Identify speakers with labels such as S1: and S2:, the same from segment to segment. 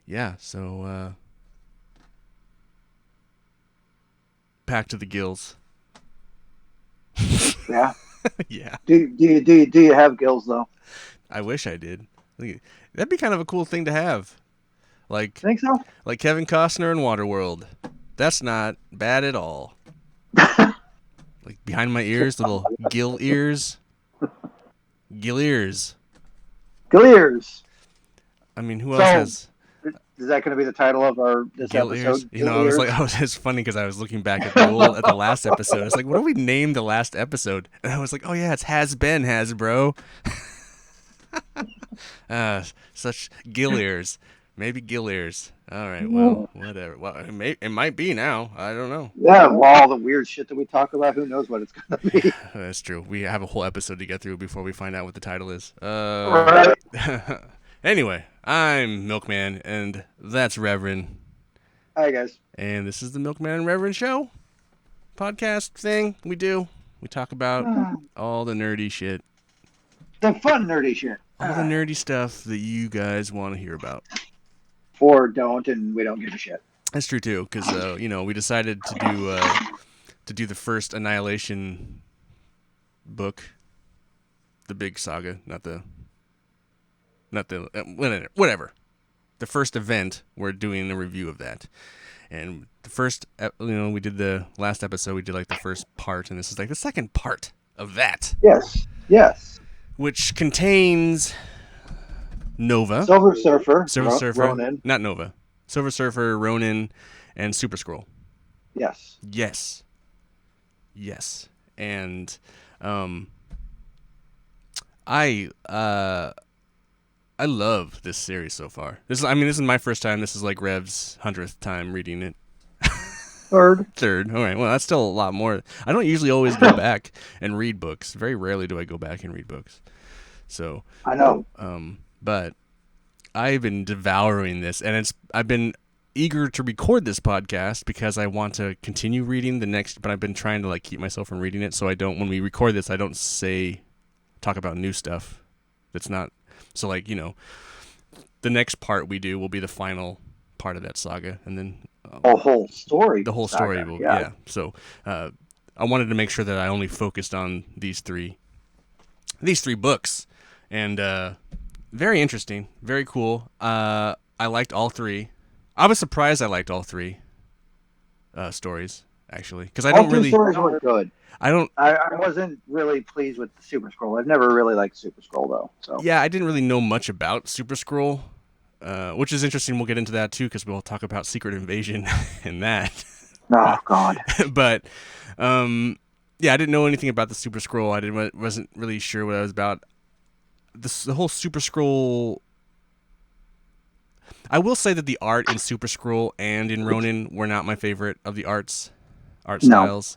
S1: yeah, so pack to the gills.
S2: Yeah.
S1: Yeah,
S2: Do you have gills though?
S1: I wish I did. That'd be kind of a cool thing to have, like
S2: Think so?
S1: like Kevin Costner in Waterworld. That's not bad at all. Like behind my ears, little gill ears, gill ears.
S2: Gilliers.
S1: I mean, who else
S2: So
S1: has
S2: is that going to be the title of our this
S1: gill ears?
S2: episode?
S1: You know, I was like,
S2: Gilliers.
S1: I was. It's funny because I was looking back at the last episode. It's like, what do we name the last episode? And I was like, oh yeah, it's has been Hasbro. Such gill ears. Maybe gill ears. All right, well, whatever. Well, it might be now. I don't know.
S2: Yeah, well, all the weird shit that we talk about, who knows what it's going to
S1: Yeah,
S2: be?
S1: that's true. We have a whole episode to get through before we find out what the title is.
S2: Right.
S1: Anyway, I'm Milkman, and that's Revren,
S2: Hi, guys.
S1: and this is the MilkMan Revren Show podcast thing we do. We talk about all the nerdy shit,
S2: The fun nerdy shit.
S1: all the nerdy stuff that you guys want to hear about.
S2: Or don't, and we don't give a shit.
S1: That's true too, because we decided to do the first Annihilation book, the big saga, not the whatever. The first event, we're doing a review of that, and the first, we did the last episode. We did like the first part, and this is like the second part of that,
S2: Yes. Yes.
S1: which contains Nova,
S2: Silver Surfer.
S1: Silver Surfer,
S2: Ronin.
S1: not Nova, Silver Surfer, Ronin, and Super Scroll.
S2: Yes.
S1: Yes, and I love this series so far. This is my first time. This is like Rev's 100th time reading it. Third. All right. Well, that's still a lot more. I don't usually always go back and read books. Very rarely do I go back and read books. So,
S2: I know.
S1: but I've been devouring this, and I've been eager to record this podcast because I want to continue reading the next. But I've been trying to like keep myself from reading it, so I don't. When we record this, I don't talk about new stuff. That's not. So like the next part we do will be the final part of that saga, and then
S2: The whole story.
S1: the whole
S2: saga.
S1: story will yeah. So I wanted to make sure that I only focused on these three books, and very interesting, very cool. I liked all three. I was surprised I liked all three stories actually, because I
S2: All
S1: don't
S2: three
S1: really
S2: stories were good.
S1: I don't
S2: I wasn't really pleased with the Super Scroll. I've never really liked Super Scroll though. So
S1: yeah, I didn't really know much about Super Scroll, which is interesting. We'll get into that too, because we'll talk about Secret Invasion and that.
S2: oh god.
S1: But yeah, I didn't know anything about the Super Scroll. Wasn't really sure what I was about. The whole Super Scroll. I will say that the art in Super Scroll and in Ronin were not my favorite of the art styles.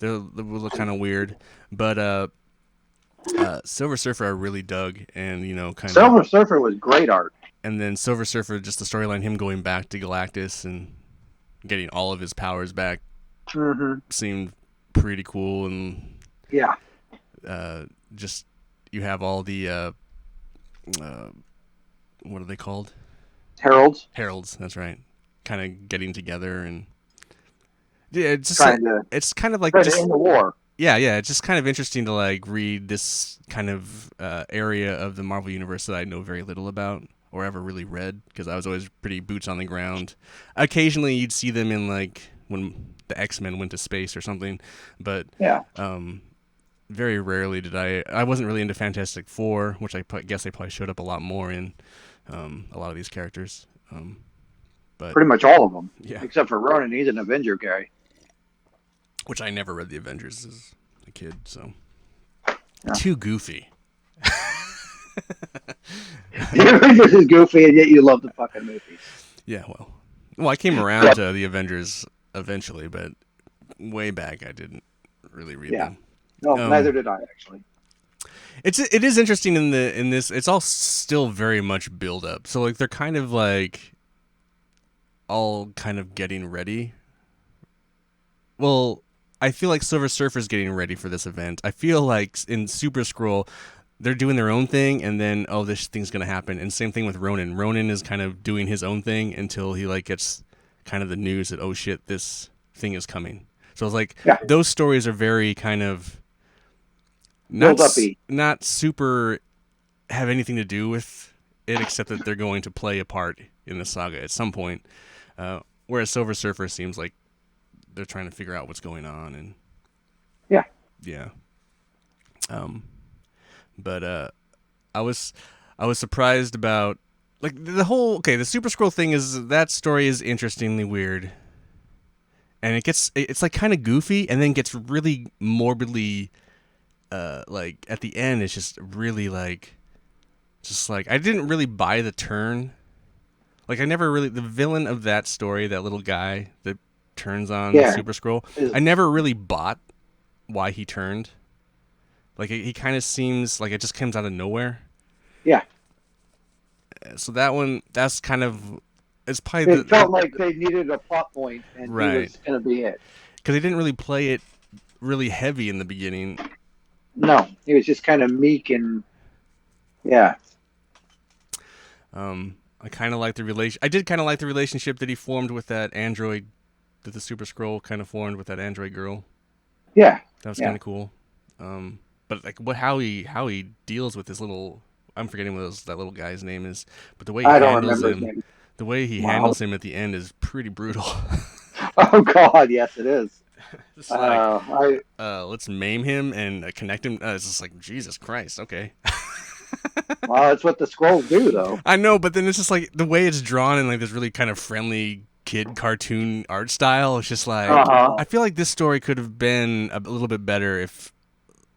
S1: They look kind of weird, but Silver Surfer I really dug, and kind of
S2: Silver Surfer was great art.
S1: and then Silver Surfer, just the storyline, him going back to Galactus and getting all of his powers back, seemed pretty cool. And
S2: Yeah.
S1: just you have all the what are they called?
S2: Heralds.
S1: Heralds. That's right. Kind of getting together, and yeah, it's just it's kind of like
S2: trying
S1: just
S2: to end the war.
S1: yeah. It's just kind of interesting to like read this kind of area of the Marvel universe that I know very little about or ever really read, because I was always pretty boots on the ground. Occasionally, you'd see them in like when the X-Men went to space or something, but
S2: Yeah.
S1: very rarely did I wasn't really into Fantastic Four, which I guess they probably showed up a lot more in a lot of these characters. But
S2: Pretty much all of them.
S1: Yeah.
S2: Except for Ronin, he's an Avenger guy.
S1: which I never read the Avengers as a kid, so
S2: Yeah.
S1: too goofy.
S2: The Avengers is goofy, and yet you love the fucking movies.
S1: Yeah, well, I came around to the Avengers eventually, but way back I didn't really read them.
S2: No, neither did I actually.
S1: It is interesting in this. It's all still very much build up. So like they're kind of like all kind of getting ready. Well, I feel like Silver Surfer's getting ready for this event. I feel like in Super Scroll, they're doing their own thing, and then this thing's gonna happen. And same thing with Ronan. Ronan is kind of doing his own thing until he like gets kind of the news that, oh shit, this thing is coming. So it's like
S2: Yeah.
S1: those stories are very kind of
S2: Build uppy.
S1: not super have anything to do with it, except that they're going to play a part in the saga at some point. Whereas Silver Surfer seems like they're trying to figure out what's going on, and yeah. But I was surprised about like the Super Scroll thing. That story is interestingly weird, and it's like kind of goofy, and then gets really morbidly like at the end it's just really like I didn't really buy the turn. Like I never really, the villain of that story, that little guy that turns on the Super Scroll, I never really bought why he turned. Like he kind of seems like it just comes out of nowhere.
S2: Yeah.
S1: So that's kind of, it's probably
S2: it felt like they needed a plot point, and
S1: right.
S2: he was going to be it.
S1: Because they didn't really play it really heavy in the beginning.
S2: No, he was just kind of meek and yeah.
S1: I kind of like the relation. I did kind of like the relationship that he formed with that android, that the Super Scroll kind of formed with that android girl.
S2: Yeah,
S1: that was kind of cool. But like how he deals with his little, I'm forgetting what that little guy's name is, but the way he handles him, the way he handles him at the end is pretty brutal.
S2: Oh God, yes it is.
S1: It's like, let's maim him and connect him. It's just like, Jesus Christ, okay.
S2: Well, that's what the scrolls do, though.
S1: I know, but then it's just like the way it's drawn in like this really kind of friendly kid cartoon art style. It's just like, I feel like this story could have been a little bit better if,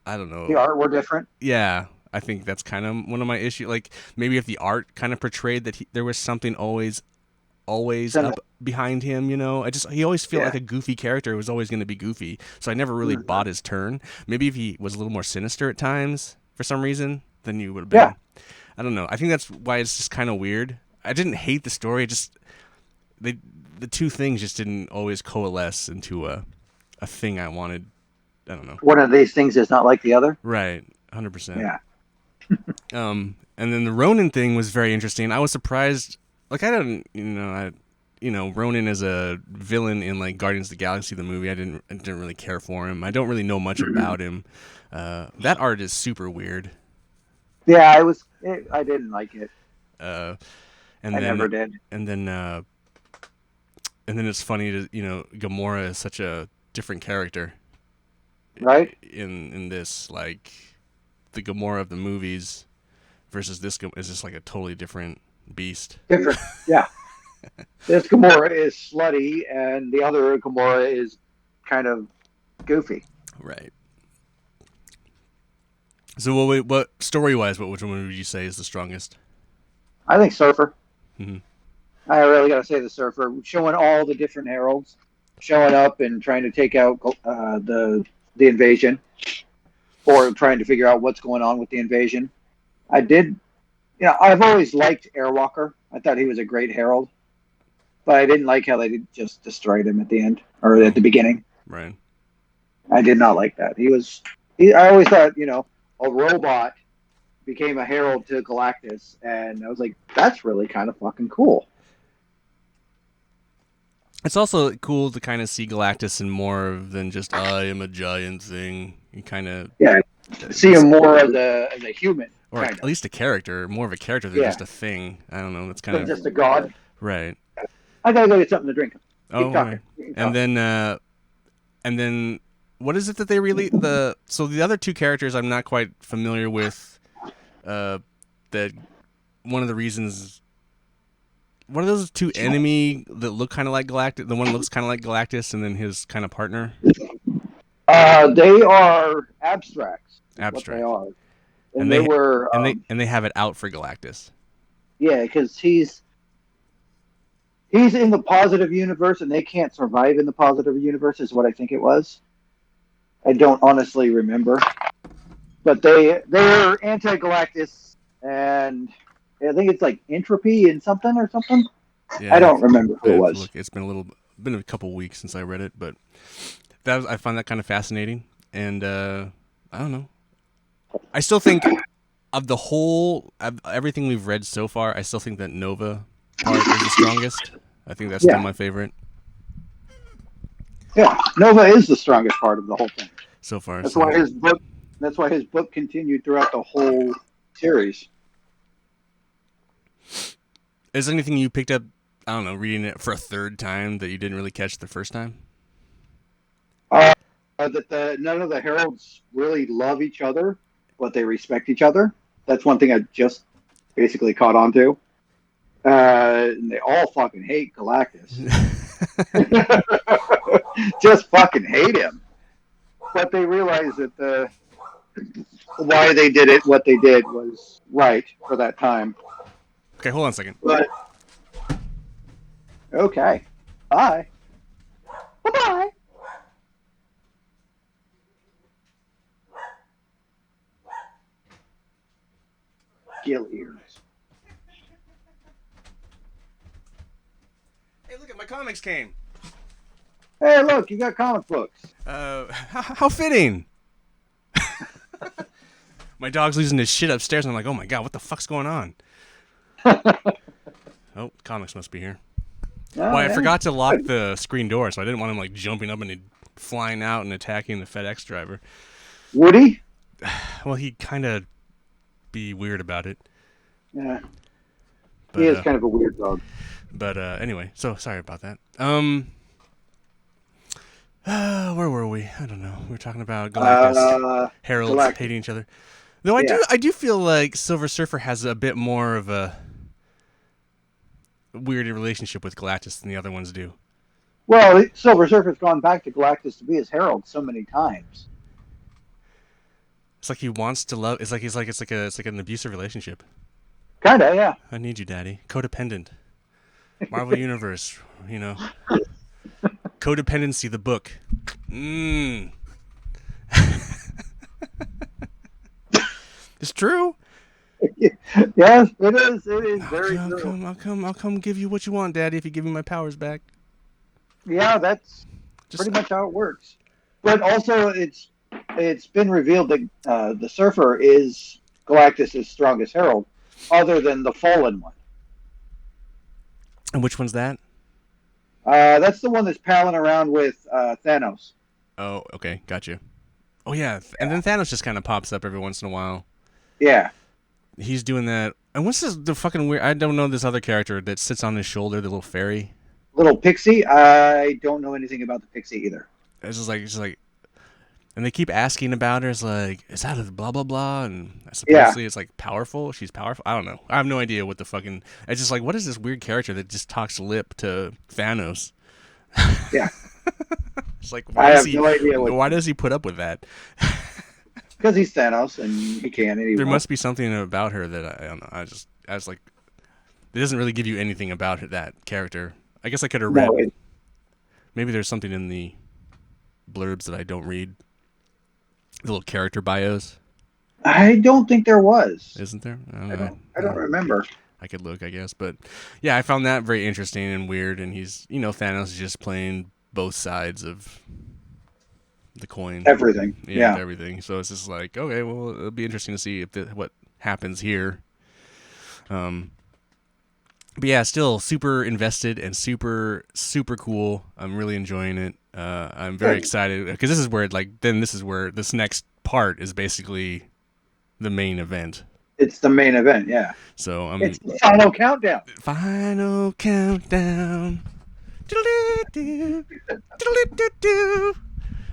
S1: I don't know,
S2: the art were different.
S1: Yeah, I think that's kind of one of my issues. Like maybe if the art kind of portrayed that there was something always up behind him, you know. He always felt like a goofy character. It was always going to be goofy, so I never really bought his turn. Maybe if he was a little more sinister at times for some reason, then you would have been. Yeah. I don't know. I think that's why it's just kind of weird. I didn't hate the story. The two things just didn't always coalesce into a thing I wanted. I don't know.
S2: One of these things is not like the other.
S1: Right. 100%.
S2: Yeah.
S1: And then the Ronin thing was very interesting. I was surprised. Like I didn't, Ronin as a villain in like Guardians of the Galaxy, the movie. I didn't really care for him. I don't really know much about him. That art is super weird.
S2: Yeah, I didn't like it.
S1: I
S2: never did.
S1: And then it's funny to Gamora is such a different character.
S2: Right.
S1: In this, like the Gamora of the movies versus this is just like a totally different beast.
S2: Different, yeah. This Gamora is slutty, and the other Gamora is kind of goofy.
S1: Right. So what story-wise, which one would you say is the strongest?
S2: I think Surfer.
S1: Mm-hmm.
S2: I really got to say the Surfer, showing all the different heralds, showing up and trying to take out the invasion, or trying to figure out what's going on with the invasion. I've always liked Airwalker. I thought he was a great herald, but I didn't like how they just destroyed him at the end or at the beginning.
S1: Right.
S2: I did not like that. I always thought, a robot became a herald to Galactus, and I was like, that's really kind of fucking cool.
S1: It's also cool to kind of see Galactus in more than just I am a giant thing. You kind of
S2: see him more as a human,
S1: or at least a character, more of a character than just a thing. I don't know. That's kind of
S2: just a god,
S1: right?
S2: I gotta go get something to drink.
S1: Right. And then what is it that they really so the other two characters I'm not quite familiar with. That one of the reasons. What are those two enemy that look kind of like Galactus? The one looks kind of like Galactus, and then his kind of partner.
S2: They are abstracts.
S1: Abstract.
S2: They are, and they were,
S1: and they have it out for Galactus.
S2: Yeah, because he's in the positive universe, and they can't survive in the positive universe. Is what I think it was. I don't honestly remember, but they're anti-Galactus, and I think it's like entropy and something or something. Yeah, I don't remember who it was.
S1: Look, it's been a couple weeks since I read it, but I find that kind of fascinating, and I don't know. I still think of the whole everything we've read so far, I still think that Nova part is the strongest. I think that's still my favorite.
S2: Yeah, Nova is the strongest part of the whole thing.
S1: So far.
S2: That's why his book. That's why his book continued throughout the whole series.
S1: Is there anything you picked up? I don't know, reading it for a third time that you didn't really catch the first time?
S2: That none of the heralds really love each other, but they respect each other. That's one thing I just basically caught on to. And they all fucking hate Galactus. Just fucking hate him. But they realize that why they did it, what they did, was right for that time.
S1: Okay, hold on a second.
S2: But okay, bye. Bye-bye. Gill ears.
S1: Hey, look at my comics came.
S2: Hey, look, you got comic books.
S1: How fitting. My dog's losing his shit upstairs, and I'm like, oh my god, what the fuck's going on? Oh, comics must be here.
S2: Oh,
S1: I forgot to lock the screen door, so I didn't want him like jumping up and flying out and attacking the FedEx driver.
S2: Would he?
S1: Well, he'd kind of be weird about it.
S2: Yeah.
S1: But,
S2: he is kind of a weird dog.
S1: But anyway, so sorry about that. Where were we? I don't know. We were talking about Galactus, heralds
S2: Galactus.
S1: hating each other. Though I do feel like Silver Surfer has a bit more of a weird relationship with Galactus than the other ones do.
S2: Well, Silver Surfer's gone back to Galactus to be his herald so many times.
S1: It's like he wants to love. It's like an abusive relationship.
S2: Kinda, yeah.
S1: I need you, Daddy. Codependent. Marvel Universe, you know. Codependency, the book. It's true.
S2: Yes, it is. It is very true.
S1: I'll come give you what you want, Daddy, if you give me my powers back.
S2: Yeah, that's pretty much how it works. But also, it's been revealed that the Surfer is Galactus' strongest herald, other than the Fallen one.
S1: And which one's that?
S2: That's the one that's palling around with Thanos.
S1: Oh, okay, gotcha. Oh yeah, and then Thanos just kind of pops up every once in a while.
S2: Yeah.
S1: He's doing that. And what's the fucking weird? I don't know this other character that sits on his shoulder, the little fairy.
S2: Little Pixie. I don't know anything about the Pixie either.
S1: It's just like, and they keep asking about her. It's like, is that a blah blah blah? And supposedly it's like powerful. She's powerful. I don't know. I have no idea what the fucking. It's just like, what is this weird character that just talks lip to Thanos?
S2: Yeah.
S1: It's like,
S2: I have no idea.
S1: Why does he put up with that?
S2: Because he's Thanos and he can. And
S1: there must be something about her that I don't know. I was like, it doesn't really give you anything about that character. I guess I could have read. Maybe there's something in the blurbs that I don't read. The little character bios.
S2: I don't think there was.
S1: Isn't there?
S2: I don't remember.
S1: I could look, I guess, but yeah, I found that very interesting and weird. And he's, Thanos is just playing both sides of the coin.
S2: Everything. Yeah.
S1: Everything. So it's just like, okay, well, it'll be interesting to see what happens here. But yeah, still super invested and super, super cool. I'm really enjoying it. I'm very excited because this is where this next part is basically the main event.
S2: It's the main event, yeah.
S1: So
S2: it's the final countdown.
S1: Final countdown.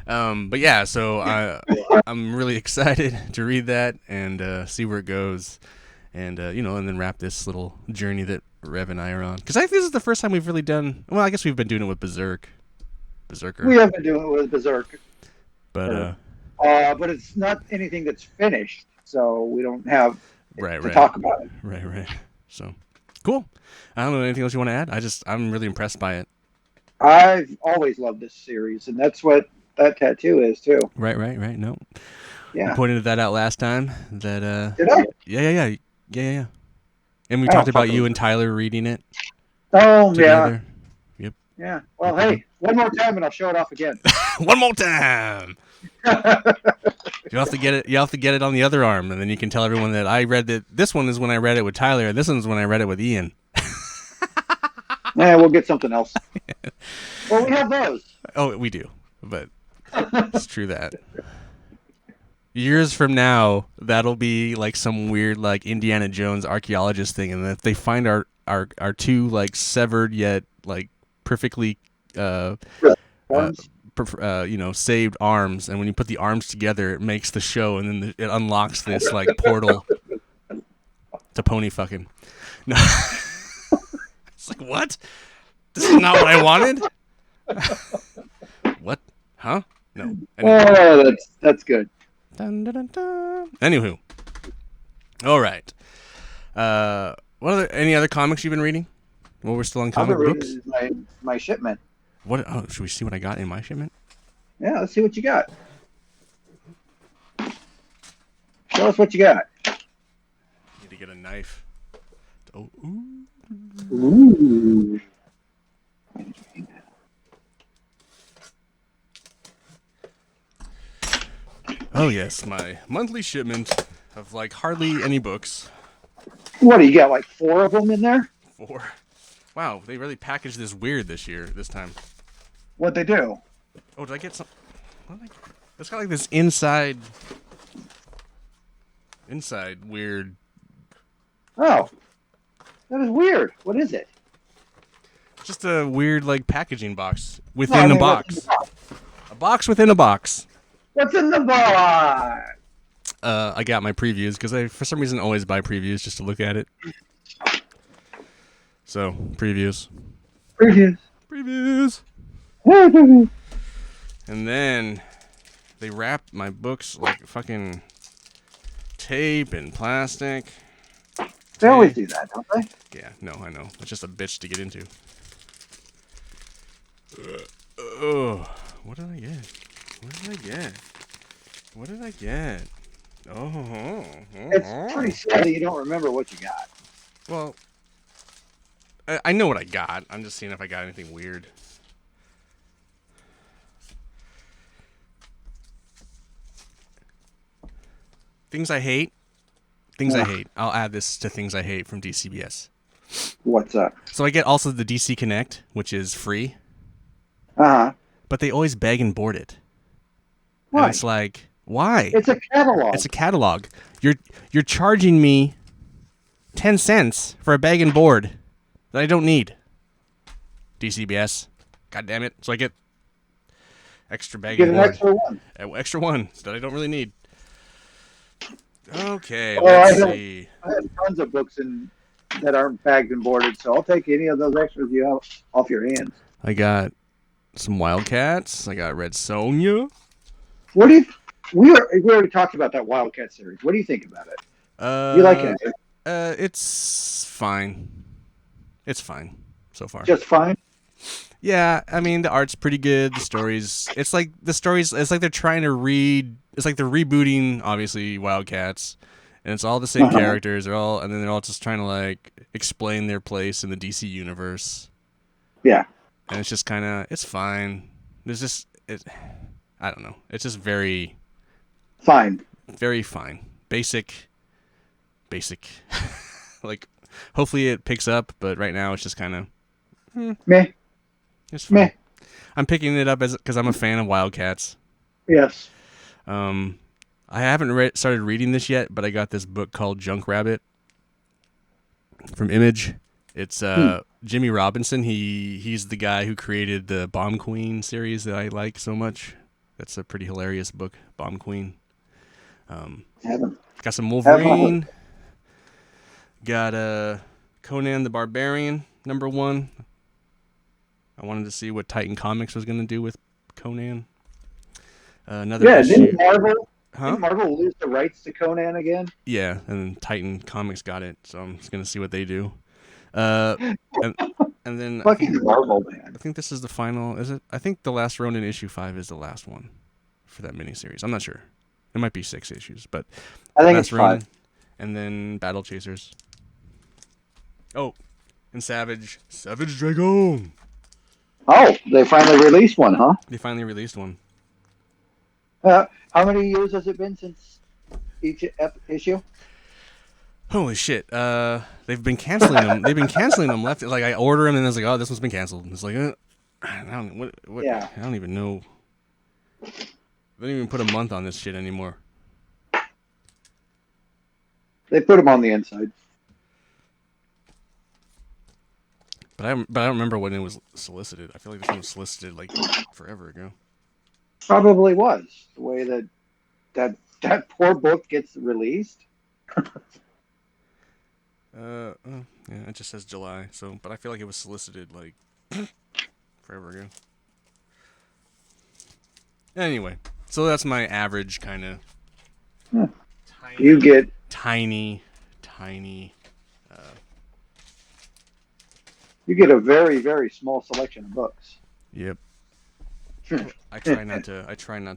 S1: But yeah, so I'm really excited to read that and see where it goes, and and then wrap this little journey that Rev and I are on. Because I think this is the first time we've really done. Well, I guess we've been doing it with Berserker.
S2: We have been doing it with Berserk,
S1: but
S2: it's not anything that's finished, so we don't have to talk about it.
S1: Right. So cool. I don't know anything else you want to add. I'm really impressed by it.
S2: I've always loved this series, and that's what that tattoo is too.
S1: Right. No.
S2: Yeah.
S1: I pointed that out last time. That
S2: Did I?
S1: Yeah. And we talked about you and Tyler reading it.
S2: Oh
S1: together.
S2: Yeah. Yep. Yeah. Well, hey, one more time and I'll show it off again.
S1: One more time. You have to get it. You have to get it on the other arm, and then you can tell everyone that I read it. This one is when I read it with Tyler, and this one's when I read it with Ian.
S2: Yeah, we'll get something else. Well, we have those.
S1: Oh, we do, but it's true that years from now, that'll be like some weird like Indiana Jones archaeologist thing, and if they find our two like severed yet like perfectly
S2: Arms.
S1: saved arms, and when you put the arms together, it makes the show, and then it unlocks this like portal to pony fucking. No, it's like what? This is not what I wanted. What? Huh? No. Anyway.
S2: Oh, that's good.
S1: Dun, dun, dun, dun. Anywho, all right. Any other comics you've been reading? Well, we're still on comic books.
S2: My shipment.
S1: What? Oh, should we see what I got in my shipment?
S2: Yeah, let's see what you got. Show us what you got.
S1: Need to get a knife. Oh, ooh.
S2: Ooh.
S1: Oh yes, my monthly shipment of like hardly any books.
S2: What do you got? Like 4 of them in there?
S1: 4. Wow, they really packaged this weird this time.
S2: What'd they do?
S1: Oh, did I get some? What did I get? It's got like this inside weird.
S2: Oh, that is weird. What is it?
S1: Just a weird like packaging box within a box. A box within a box.
S2: What's in the box?
S1: I got my previews because I, for some reason, always buy previews just to look at it. So, previews. Previews. And then they wrap my books like fucking tape and plastic.
S2: They always do that, don't they?
S1: Yeah, no, I know. It's just a bitch to get into. Oh, what did I get? What did I get?
S2: It's pretty sad that you don't remember what you got.
S1: Well, I know what I got. I'm just seeing if I got anything weird. Things I hate. I hate. I'll add this to things I hate from DCBS.
S2: What's up?
S1: So I get also the DC Connect, which is free.
S2: Uh-huh.
S1: But they always beg and board it.
S2: Why?
S1: And it's like, why?
S2: It's a catalog.
S1: It's a catalog. You're charging me 10 cents for a bag and board that I don't need. DCBS. God damn it. So I get extra bag and board.
S2: Get an extra one.
S1: Extra one that I don't really need. Okay,
S2: Oh,
S1: let's see.
S2: I have tons of books that aren't bagged and boarded, so I'll take any of those extras you have off your hands.
S1: I got some Wildcats. I got Red Sonja.
S2: What do you? We already talked about that Wildcat series. What do you think about it? You like it?
S1: It's fine. It's fine so far.
S2: Just fine.
S1: Yeah, I mean the art's pretty good. The stories, it's like they're trying to read. It's like they're rebooting, obviously Wildcats, and it's all the same characters. And then they're all just trying to like explain their place in the DC universe.
S2: Yeah.
S1: And it's just kind of, it's fine. I don't know. It's just very
S2: fine.
S1: Very fine. Basic. Like, hopefully it picks up, but right now it's just kind of
S2: meh.
S1: It's fine. Meh. I'm picking it up because I'm a fan of Wildcats.
S2: Yes.
S1: I haven't started reading this yet, but I got this book called Junk Rabbit from Image. It's Jimmy Robinson. He's the guy who created the Bomb Queen series that I like so much. That's a pretty hilarious book, Bomb Queen. Got some Wolverine. Got Conan the Barbarian, #1. I wanted to see what Titan Comics was going to do with Conan. Another issue.
S2: Didn't Marvel lose the rights to Conan again?
S1: Yeah, and Titan Comics got it, so I'm just going to see what they do. And then
S2: fucking Marvel, man.
S1: I think this is the final. Is it? I think the Last Ronin issue 5 is the last one for that miniseries. I'm not sure. It might be 6 issues, but
S2: I think
S1: Last
S2: it's 5.
S1: And then Battle Chasers. Oh, and Savage Dragon.
S2: Oh, they finally released one, huh?
S1: They finally released one.
S2: How many years has it been since each issue?
S1: Holy shit! They've been canceling them. They've been canceling them left. Like I order them and it's like, oh, this one's been canceled. And it's like, I don't what
S2: Yeah.
S1: I don't even know. They don't even put a month on this shit anymore.
S2: They put them on the inside.
S1: But I don't remember when it was solicited. I feel like this one was solicited like forever ago.
S2: Probably was the way that poor book gets released.
S1: Oh, yeah, it just says July. So, but I feel like it was solicited like forever ago. Anyway, so that's my average kind of.
S2: You get
S1: tiny.
S2: You get a very, very small selection of books.
S1: Yep. I try not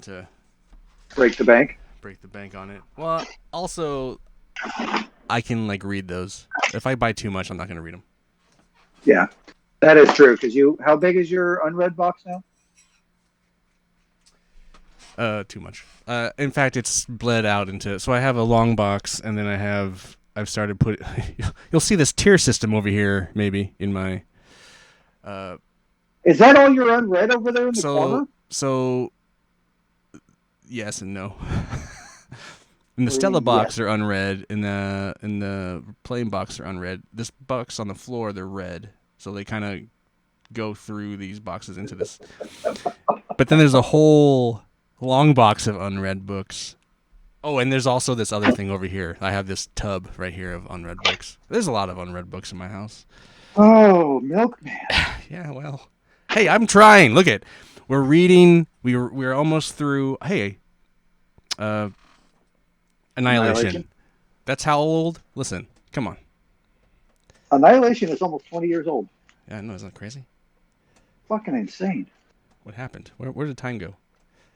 S1: to
S2: Break the bank.
S1: break the bank on it. Well, also, I can like read those. If I buy too much, I'm not gonna read them.
S2: Yeah, that is true. Because how big is your unread box now?
S1: Too much. In fact, it's bled out into. So I have a long box, and then I've started putting. You'll see this tier system over here, maybe in my.
S2: Is that all your unread over there in the corner?
S1: So. Yes and no. In the Stella box, they're unread. In the plain box, they're unread. This box on the floor, they're read. So they kind of go through these boxes into this. But then there's a whole long box of unread books. Oh, and there's also this other thing over here. I have this tub right here of unread books. There's a lot of unread books in my house.
S2: Oh, Milkman.
S1: Yeah, well. Hey, I'm trying. Look at. We're reading. We're almost through. Hey. Annihilation. That's how old? Listen, come on.
S2: Annihilation is almost 20 years old.
S1: Yeah, I know. Isn't that crazy?
S2: Fucking insane.
S1: What happened? Where did time go?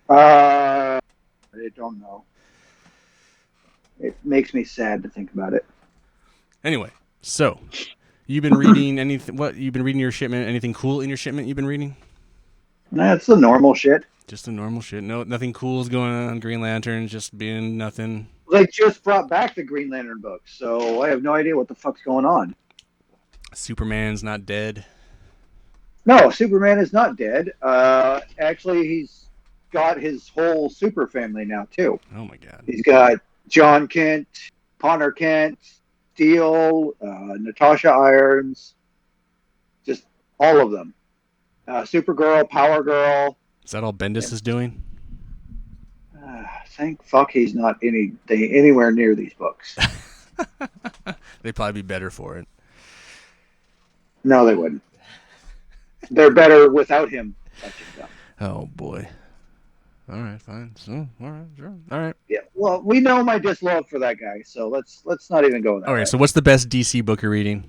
S2: I don't know. It makes me sad to think about it.
S1: Anyway, so you've been reading anything? What you've been reading your shipment? Anything cool in your shipment you've been reading?
S2: That's the normal shit.
S1: Just the normal shit. No, nothing cool is going on. Green Lantern just being nothing.
S2: They just brought back the Green Lantern books, so I have no idea what the fuck's going on.
S1: Superman's not dead.
S2: No, Superman is not dead. Actually, he's got his whole super family now, too.
S1: Oh, my God.
S2: He's got John Kent, Connor Kent, Steel, Natasha Irons, just all of them. Supergirl, Power Girl.
S1: Is that all Bendis is doing?
S2: Thank fuck he's not anywhere near these books.
S1: They'd probably be better for it.
S2: No, they wouldn't. They're better without him touching them.
S1: Oh, boy. All right, fine. So, all right, sure. All right.
S2: Yeah, well, we know my dislove for that guy, so let's not even go there.
S1: All right, so what's the best DC book you're reading?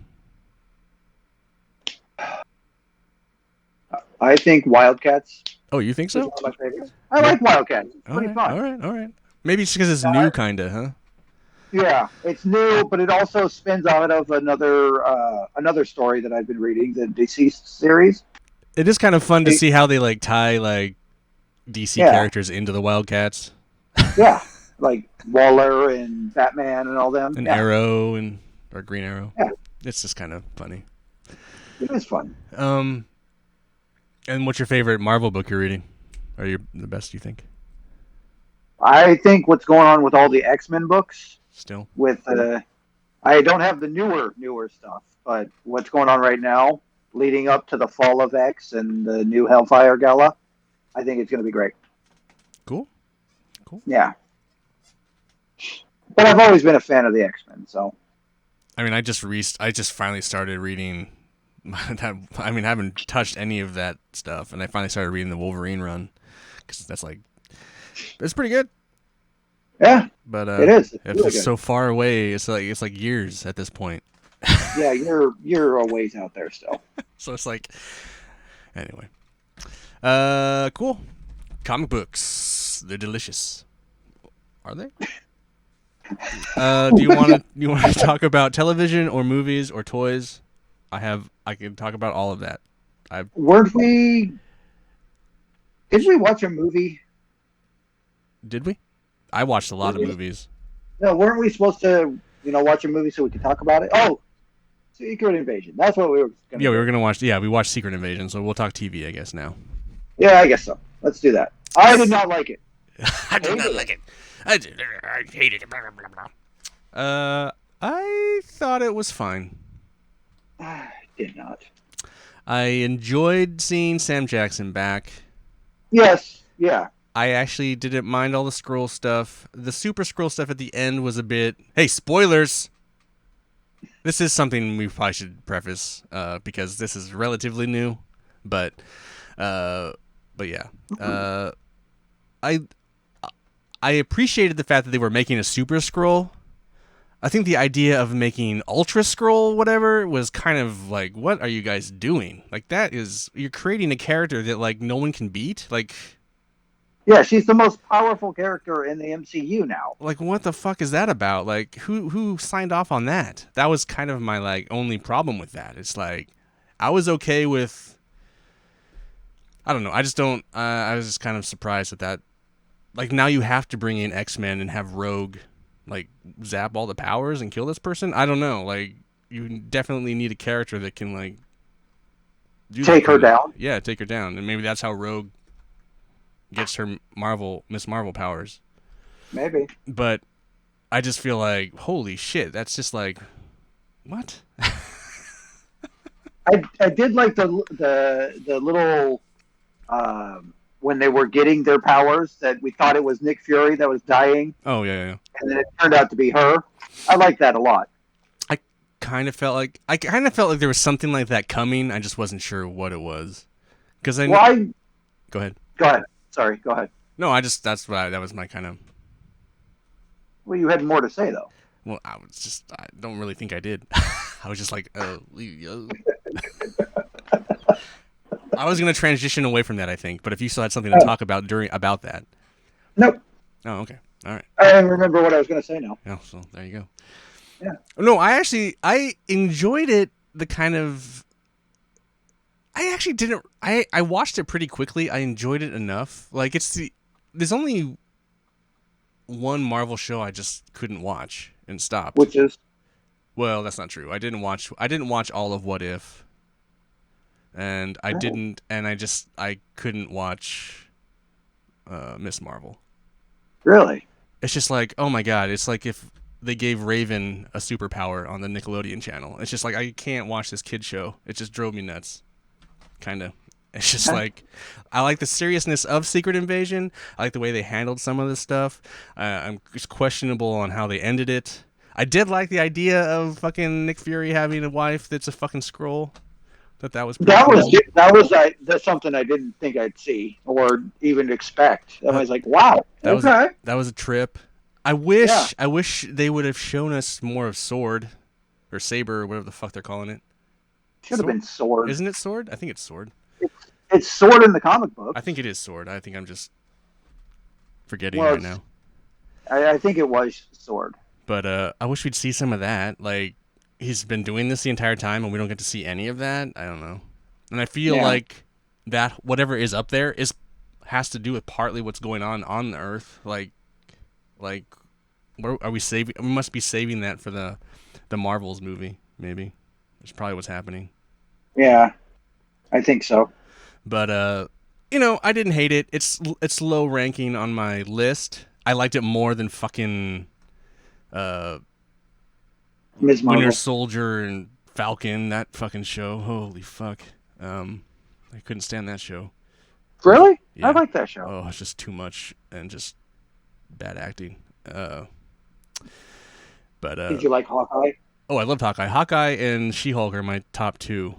S2: I think Wildcats.
S1: Oh, you think so?
S2: One of my favorites. I like Wildcats. It's pretty fun.
S1: All right. Maybe it's because it's new, kind of, huh?
S2: Yeah, it's new, but it also spins out of another story that I've been reading, the Deceased series.
S1: It is kind of fun to see how they like tie like DC characters into the Wildcats.
S2: Yeah, like Waller and Batman and all them.
S1: And Arrow or Green Arrow.
S2: Yeah,
S1: it's just kind of funny.
S2: It is fun.
S1: And what's your favorite Marvel book you're reading? Or the best you think?
S2: I think what's going on with all the X-Men books.
S1: Still.
S2: With I don't have the newer stuff, but what's going on right now, leading up to the fall of X and the new Hellfire Gala, I think it's going to be great.
S1: Cool.
S2: Yeah. But I've always been a fan of the X-Men, so.
S1: I mean, I just finally started reading. I haven't touched any of that stuff, and I finally started reading the Wolverine run because it's pretty good.
S2: Yeah,
S1: but
S2: it is.
S1: It's so far away. It's like years at this point.
S2: Yeah, you're a ways out there still.
S1: So it's like, anyway. Cool. Comic books, they're delicious. Are they? Do you want to talk about television or movies or toys? I can talk about all of that.
S2: Did we watch a movie
S1: Did we? I watched a lot of movies.
S2: No, weren't we supposed to, watch a movie so we could talk about it? Oh, Secret Invasion. That's what we were going to
S1: Yeah,
S2: do.
S1: we were gonna watch. Yeah, we watched Secret Invasion, so we'll talk TV, I guess now.
S2: Yeah, I guess so. Let's do that. I did not like it.
S1: I did not like it. I hated it. Blah, blah, blah. I thought it was fine.
S2: I did not.
S1: I enjoyed seeing Sam Jackson back.
S2: Yes, yeah.
S1: I actually didn't mind all the scroll stuff. The super scroll stuff at the end was a bit... Hey, spoilers! This is something we probably should preface, because this is relatively new. But yeah. I appreciated the fact that they were making a super scroll. I think the idea of making Ultra Scroll, whatever, was kind of like, what are you guys doing? Like, that is... You're creating a character that, like, no one can beat? Like...
S2: Yeah, she's the most powerful character in the MCU now.
S1: Like, what the fuck is that about? Like, who signed off on that? That was kind of my, like, only problem with that. It's like, I was okay with... I don't know. I just don't... I was just kind of surprised at that. Like, now you have to bring in X-Men and have Rogue, like, zap all the powers and kill this person? I don't know. Like, you definitely need a character that can, like...
S2: Take her down?
S1: Yeah, take her down. And maybe that's how Rogue gets her Miss Marvel powers.
S2: Maybe.
S1: But I just feel like, holy shit, that's just like, what?
S2: I did like the little when they were getting their powers that we thought it was Nick Fury that was dying.
S1: Oh yeah.
S2: And then it turned out to be her. I like that a lot.
S1: I kind of felt like there was something like that coming. I just wasn't sure what it was. Because Go ahead.
S2: Go ahead. Sorry, go ahead.
S1: No, that was my kind of...
S2: Well, you had more to say, though.
S1: Well, I don't really think I did. I was just like, I was going to transition away from that, I think. But if you still had something to talk about about that.
S2: Nope.
S1: Oh, okay. All right.
S2: I don't remember what I was going to say now.
S1: Oh, so there you go.
S2: Yeah.
S1: No, I enjoyed it, the kind of... I actually didn't... I watched it pretty quickly. I enjoyed it enough. Like, there's only one Marvel show I just couldn't watch and stopped.
S2: Which is?
S1: Well, that's not true. I didn't watch all of What If. And I couldn't watch Miss Marvel.
S2: Really?
S1: It's just like, oh my god, it's like if they gave Raven a superpower on the Nickelodeon channel. It's just like, I can't watch this kid show. It just drove me nuts. Kind of. It's just like, I like the seriousness of Secret Invasion. I like the way they handled some of this stuff. I'm just questionable on how they ended it. I did like the idea of fucking Nick Fury having a wife that's a fucking Skrull. That's
S2: something I didn't think I'd see or even expect. I was like, wow.
S1: That was a trip. I wish they would have shown us more of Sword or Saber or whatever the fuck they're calling it.
S2: Should have been Sword.
S1: Isn't it Sword? I think it's Sword.
S2: It's Sword in the comic book.
S1: I think it is Sword. I think I'm just forgetting right now.
S2: I think it was Sword.
S1: But I wish we'd see some of that. Like, he's been doing this the entire time and we don't get to see any of that. I don't know. And I feel like that whatever is up there has to do with partly what's going on the Earth. Like, where are we saving? We must be saving that for the Marvels movie, maybe. That's probably what's happening.
S2: Yeah, I think so.
S1: But I didn't hate it. It's low ranking on my list. I liked it more than fucking
S2: Ms. Marvel.
S1: Winter Soldier and Falcon. That fucking show. Holy fuck. I couldn't stand that show.
S2: Really?
S1: Yeah.
S2: I like that show.
S1: Oh, it's just too much and just bad acting.
S2: Did you like Hawkeye?
S1: Oh, I loved Hawkeye. Hawkeye and She-Hulk are my top two.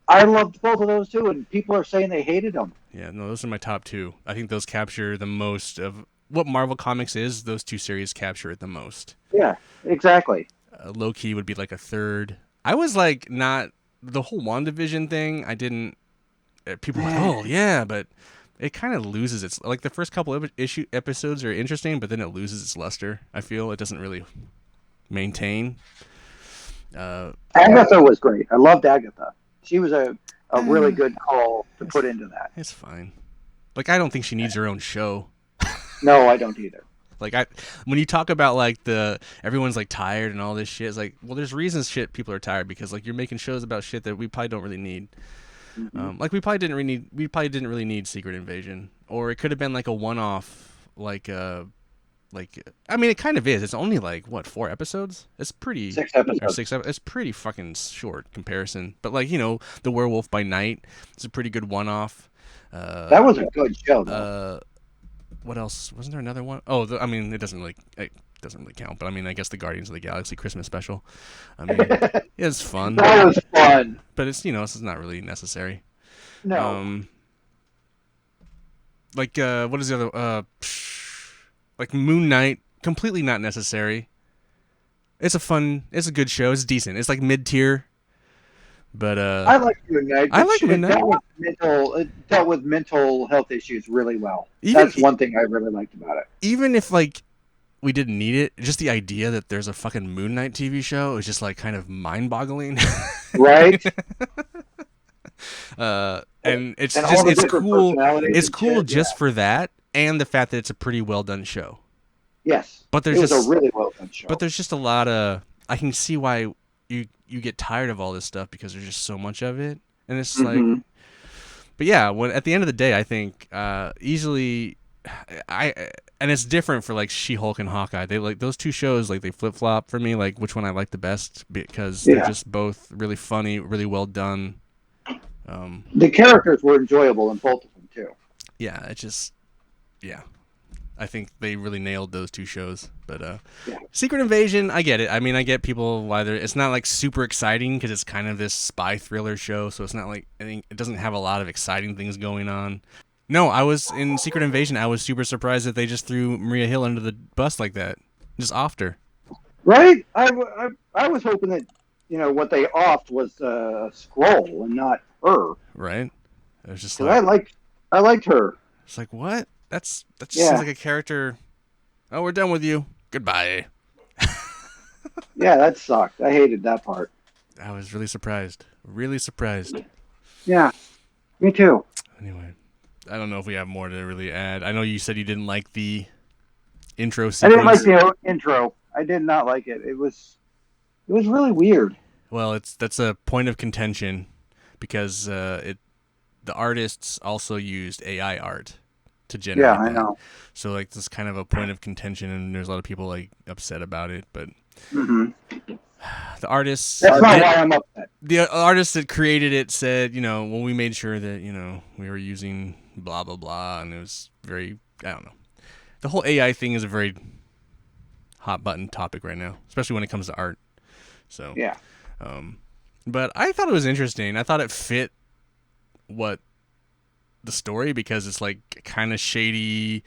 S2: I loved both of those too, and people are saying they hated them.
S1: Yeah, no, those are my top two. I think those capture the most of what Marvel Comics is. Those two series capture it the most.
S2: Yeah, exactly.
S1: Loki would be like a third. I was like, not the whole WandaVision thing. I didn't. People were like, oh yeah, but it kind of loses its, like, the first couple of episodes are interesting, but then it loses its luster. I feel it doesn't really maintain.
S2: Agatha was great. I loved Agatha. She was a really good call to put into that.
S1: It's fine. Like, I don't think she needs her own show.
S2: No, I don't either.
S1: Like when you talk about like everyone's like tired and all this shit, it's like, well, there's reasons people are tired because like you're making shows about shit that we probably don't really need.
S2: Mm-hmm.
S1: Like we probably didn't really need Secret Invasion, or it could have been like a one-off, like I mean, it kind of is. It's only like what 4 episodes. It's pretty
S2: 6
S1: or
S2: episodes.
S1: 6. It's pretty fucking short comparison. But like the Werewolf by Night is a pretty good one-off.
S2: That was a good show, though.
S1: What else? Wasn't there another one? Oh, I mean, it doesn't really count. But I mean, I guess the Guardians of the Galaxy Christmas special. I mean, it's fun.
S2: That was fun.
S1: But it's it's not really necessary.
S2: No.
S1: Like what is the other? Like Moon Knight, completely not necessary. It's a good show. It's decent. It's like mid-tier. But
S2: I like Moon Knight.
S1: I like Moon Knight.
S2: It dealt with mental health issues really well. That's one thing I really liked about it.
S1: Even if like we didn't need it, just the idea that there's a fucking Moon Knight TV show is just like kind of mind-boggling.
S2: Right?
S1: And it's cool. It's cool just for that, and the fact that it's a pretty well done show.
S2: Yes,
S1: but
S2: it was a really well done show.
S1: But there's just a lot of. I can see why you get tired of all this stuff because there's just so much of it, and it's like. But yeah, at the end of the day, I think easily, and it's different for like She-Hulk and Hawkeye. They like those two shows, like they flip flop for me, like which one I like the best because they're just both really funny, really well done.
S2: The characters were enjoyable in both of them too.
S1: Yeah, it just, I think they really nailed those two shows. But Secret Invasion, I get it. I mean, I get people why it's not like super exciting because it's kind of this spy thriller show, so it's not like it doesn't have a lot of exciting things going on. No, I was in Secret Invasion. I was super surprised that they just threw Maria Hill under the bus like that, just offed her.
S2: Right? I was hoping that what they offed was Skrull and not her.
S1: Right? It was just
S2: like I liked her.
S1: It's like what? That just seems like a character. Oh, we're done with you. Goodbye.
S2: Yeah, that sucked. I hated that part.
S1: I was really surprised. Really surprised.
S2: Yeah, me too.
S1: Anyway, I don't know if we have more to really add. I know you said you didn't like the intro sequence.
S2: I didn't like the intro. I did not like it. It was really weird.
S1: Well, that's a point of contention because the artists also used AI art to generate that.
S2: I know.
S1: So like this is kind of a point of contention, and there's a lot of people like upset about it. But the artists.
S2: That's not why I'm upset.
S1: The artists that created it said, well, we made sure that we were using blah blah blah, and it was very, I don't know. The whole AI thing is a very hot button topic right now, especially when it comes to art. So
S2: yeah.
S1: But I thought it was interesting. I thought it fit the story because it's like kind of shady.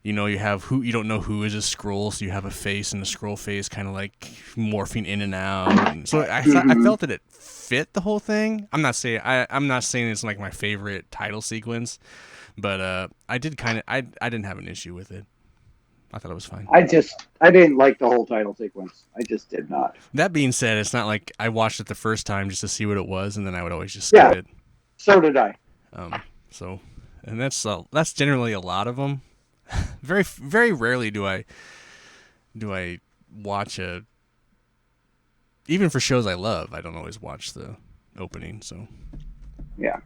S1: You have you don't know who is a Skrull, so you have a face, and the Skrull face kind of like morphing in and out. And so I felt that it fit the whole thing. I'm not saying it's like my favorite title sequence, but I didn't have an issue with it. I thought it was fine.
S2: I didn't like the whole title sequence. I just did not.
S1: That being said, it's not like I watched it the first time just to see what it was, and then I would always just skip it.
S2: So did I.
S1: And that's generally a lot of them. Very, very rarely do I watch even for shows I love, I don't always watch the opening. So
S2: yeah.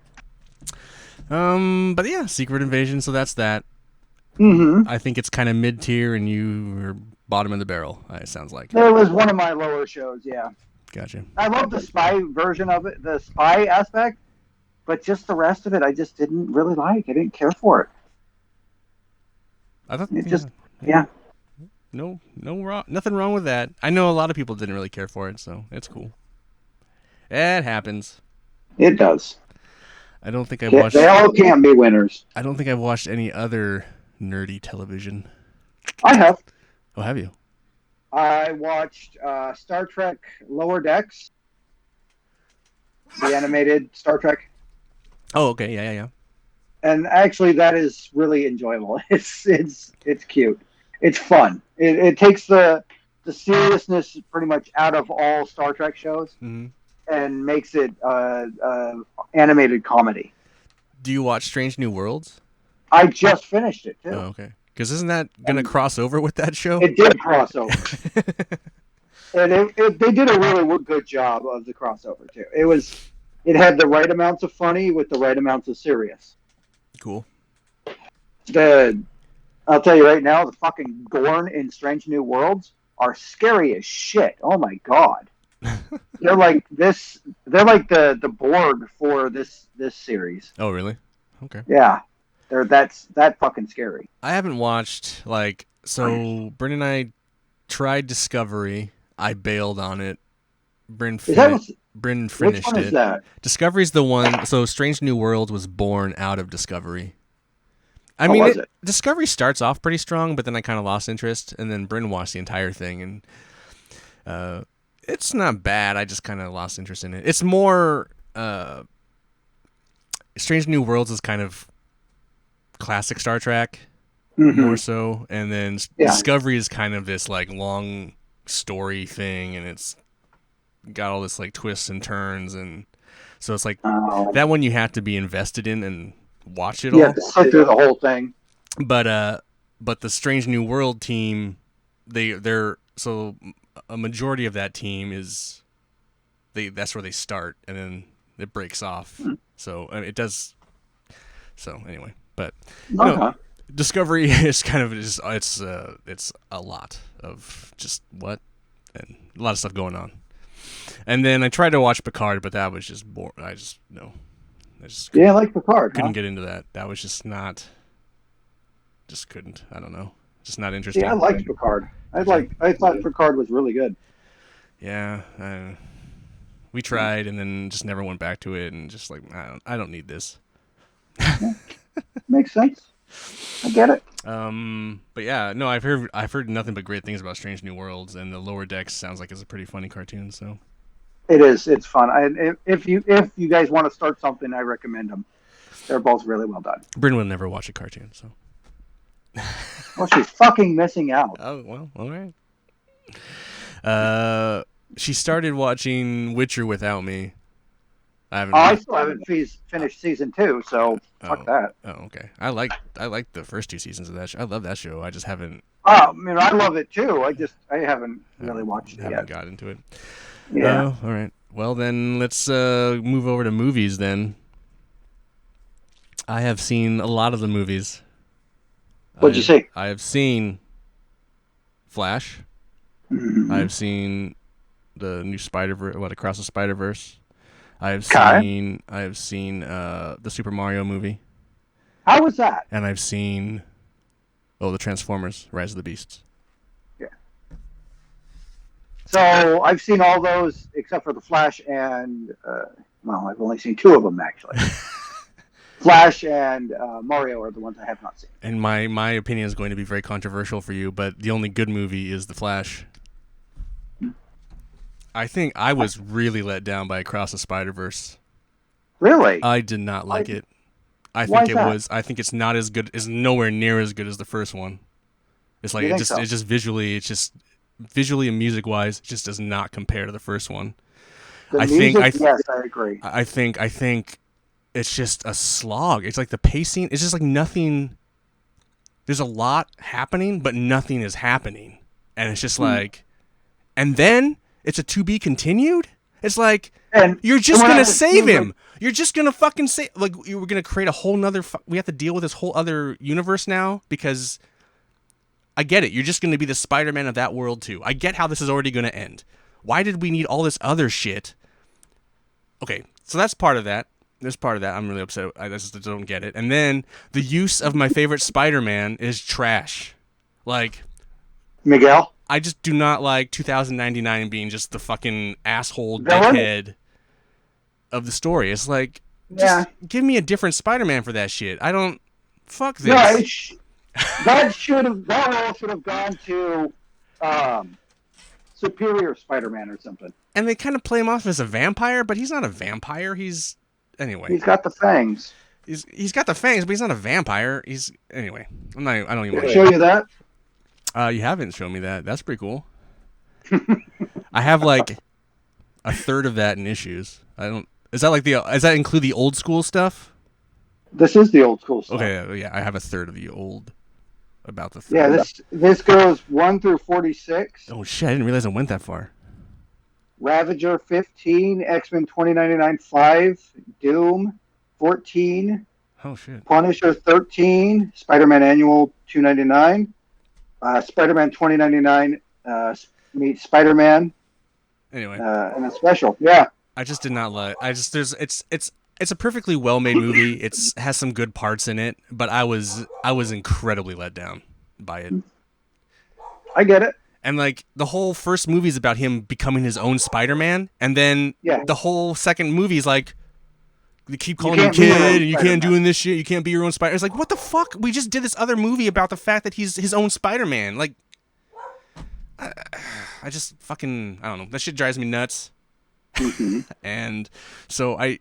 S1: But yeah, Secret Invasion. So that's that. I think it's kind of mid-tier, and you are bottom of the barrel. It sounds like
S2: it was one of my lower shows. Yeah.
S1: Gotcha.
S2: I love the spy version of it, the spy aspect, but just the rest of it, I just didn't really like. I didn't care for it.
S1: I thought
S2: No
S1: wrong, nothing wrong with that. I know a lot of people didn't really care for it, so it's cool. It happens.
S2: It does.
S1: I don't think I've watched.
S2: They all can't be winners.
S1: I don't think I've watched any other nerdy television.
S2: I have.
S1: Oh, have you?
S2: I watched Star Trek Lower Decks, the animated Star Trek.
S1: Oh, okay, yeah.
S2: And actually, that is really enjoyable. It's cute. It's fun. It takes the seriousness pretty much out of all Star Trek shows and makes it animated comedy.
S1: Do you watch Strange New Worlds?
S2: I just finished it too.
S1: Oh, okay. Because isn't that gonna cross over with that show?
S2: It did cross over, and they did a really good job of the crossover too. It had the right amounts of funny with the right amounts of serious.
S1: Cool.
S2: I'll tell you right now, the fucking Gorn in Strange New Worlds are scary as shit. Oh my god. They're like this. They're like the Borg for this series.
S1: Oh really? Okay.
S2: Yeah, that's fucking scary.
S1: I haven't watched so. Bryn and I tried Discovery. I bailed on it. Bryn finished
S2: which one
S1: it.
S2: Is that?
S1: Discovery's the one. So Strange New Worlds was born out of Discovery. I
S2: What
S1: mean,
S2: was it?
S1: Discovery starts off pretty strong, but then I kind of lost interest, and then Bryn watched the entire thing, and it's not bad. I just kind of lost interest in it. It's more Strange New Worlds is kind of classic Star Trek, more so, and then Discovery is kind of this like long story thing, and it's got all this like twists and turns, and so it's like that one you have to be invested in and watch it all.
S2: Yeah, sit through the whole thing.
S1: But the Strange New World team, they're so a majority of that team is that's where they start, and then it breaks off. So it does. So anyway, but Discovery is kind of just it's a lot of just what and a lot of stuff going on. And then I tried to watch Picard, but that was just boring. I just
S2: I like Picard.
S1: Couldn't get into that. That was just not. Just couldn't. I don't know. Just not interesting.
S2: Yeah, I liked Picard. I thought Picard was really good.
S1: Yeah, we tried and then just never went back to it, and just like I don't need this.
S2: Makes sense. I get it.
S1: But yeah, no, I've heard nothing but great things about Strange New Worlds, and the Lower Decks sounds like it's a pretty funny cartoon. So
S2: it is. It's fun. If you guys want to start something, I recommend them. They're both really well done.
S1: Bryn will never watch a cartoon, so.
S2: Well, she's fucking missing out.
S1: Oh well, all right. She started watching Witcher without me.
S2: I still haven't finished season 2, so fuck that.
S1: Oh, okay. I like the first 2 seasons of that show. I love that show. I just haven't.
S2: I mean, I love it too. I haven't really watched it yet.
S1: Haven't got into it.
S2: Yeah.
S1: All right. Well, then let's move over to movies. Then I have seen a lot of the movies.
S2: What'd you see?
S1: I have seen Flash.
S2: Mm-hmm.
S1: I have seen the new Spider-Verse, Across the Spider-Verse. I have seen the Super Mario movie.
S2: How was that?
S1: And I've seen the Transformers: Rise of the Beasts.
S2: Yeah. So I've seen all those except for the Flash and I've only seen 2 of them actually. Flash and Mario are the ones I have not seen.
S1: And my opinion is going to be very controversial for you, but the only good movie is The Flash. I think I was really let down by Across the Spider-Verse.
S2: Really?
S1: I did not like it. I think it's not as good. It's nowhere near as good as the first one. It's like it's just visually and music wise, it just does not compare to the first one.
S2: Yes, I agree.
S1: I think it's just a slog. It's like the pacing. It's just like nothing. There's a lot happening, but nothing is happening, and it's just like, and then it's a to be continued. It's like you're just gonna save him. You're just gonna fucking save. Like you were gonna create a whole nother. We have to deal with this whole other universe now because I get it. You're just gonna be the Spider-Man of that world too. I get how this is already gonna end. Why did we need all this other shit? Okay, so that's part of that. There's part of that I'm really upset. I just don't get it. And then the use of my favorite Spider-Man is trash. Like
S2: Miguel.
S1: I just do not like 2099 being just the fucking asshole dickhead of the story. It's like, just give me a different Spider-Man for that shit. I don't. Fuck this.
S2: That role should have gone to Superior Spider-Man or something.
S1: And they kind of play him off as a vampire, but he's not a vampire. Anyway.
S2: He's got the fangs.
S1: He's got the fangs, but he's not a vampire. Anyway. I don't even want to
S2: show you that.
S1: You haven't shown me that. That's pretty cool. I have like a third of that in issues. Does that include the old school stuff?
S2: This is the old school stuff.
S1: Okay, yeah, I have a third of the old about the
S2: Yeah,
S1: third.
S2: this goes 1 through 46.
S1: Oh shit! I didn't realize it went that far.
S2: Ravager 15, X-Men 2099 5, Doom 14,
S1: Oh shit!
S2: Punisher 13, Spider-Man Annual 299, Spider-Man 2099 meets Spider-Man,
S1: Anyway,
S2: and a special. Yeah,
S1: I just did not like. I just there's it's a perfectly well made movie. It's has some good parts in it, but I was incredibly let down by it.
S2: I get it.
S1: And like the whole first movie is about him becoming his own Spider-Man, and then
S2: Yeah.
S1: the whole second movie is like they keep calling him
S2: can't be your own
S1: kid, and you can't
S2: Spider-Man.
S1: doing this shit. You can't be your own Spider. It's like what the fuck? We just did this other movie about the fact that he's his own Spider-Man. Like, I just fucking I don't know. That shit drives me nuts.
S2: Mm-hmm.
S1: And so I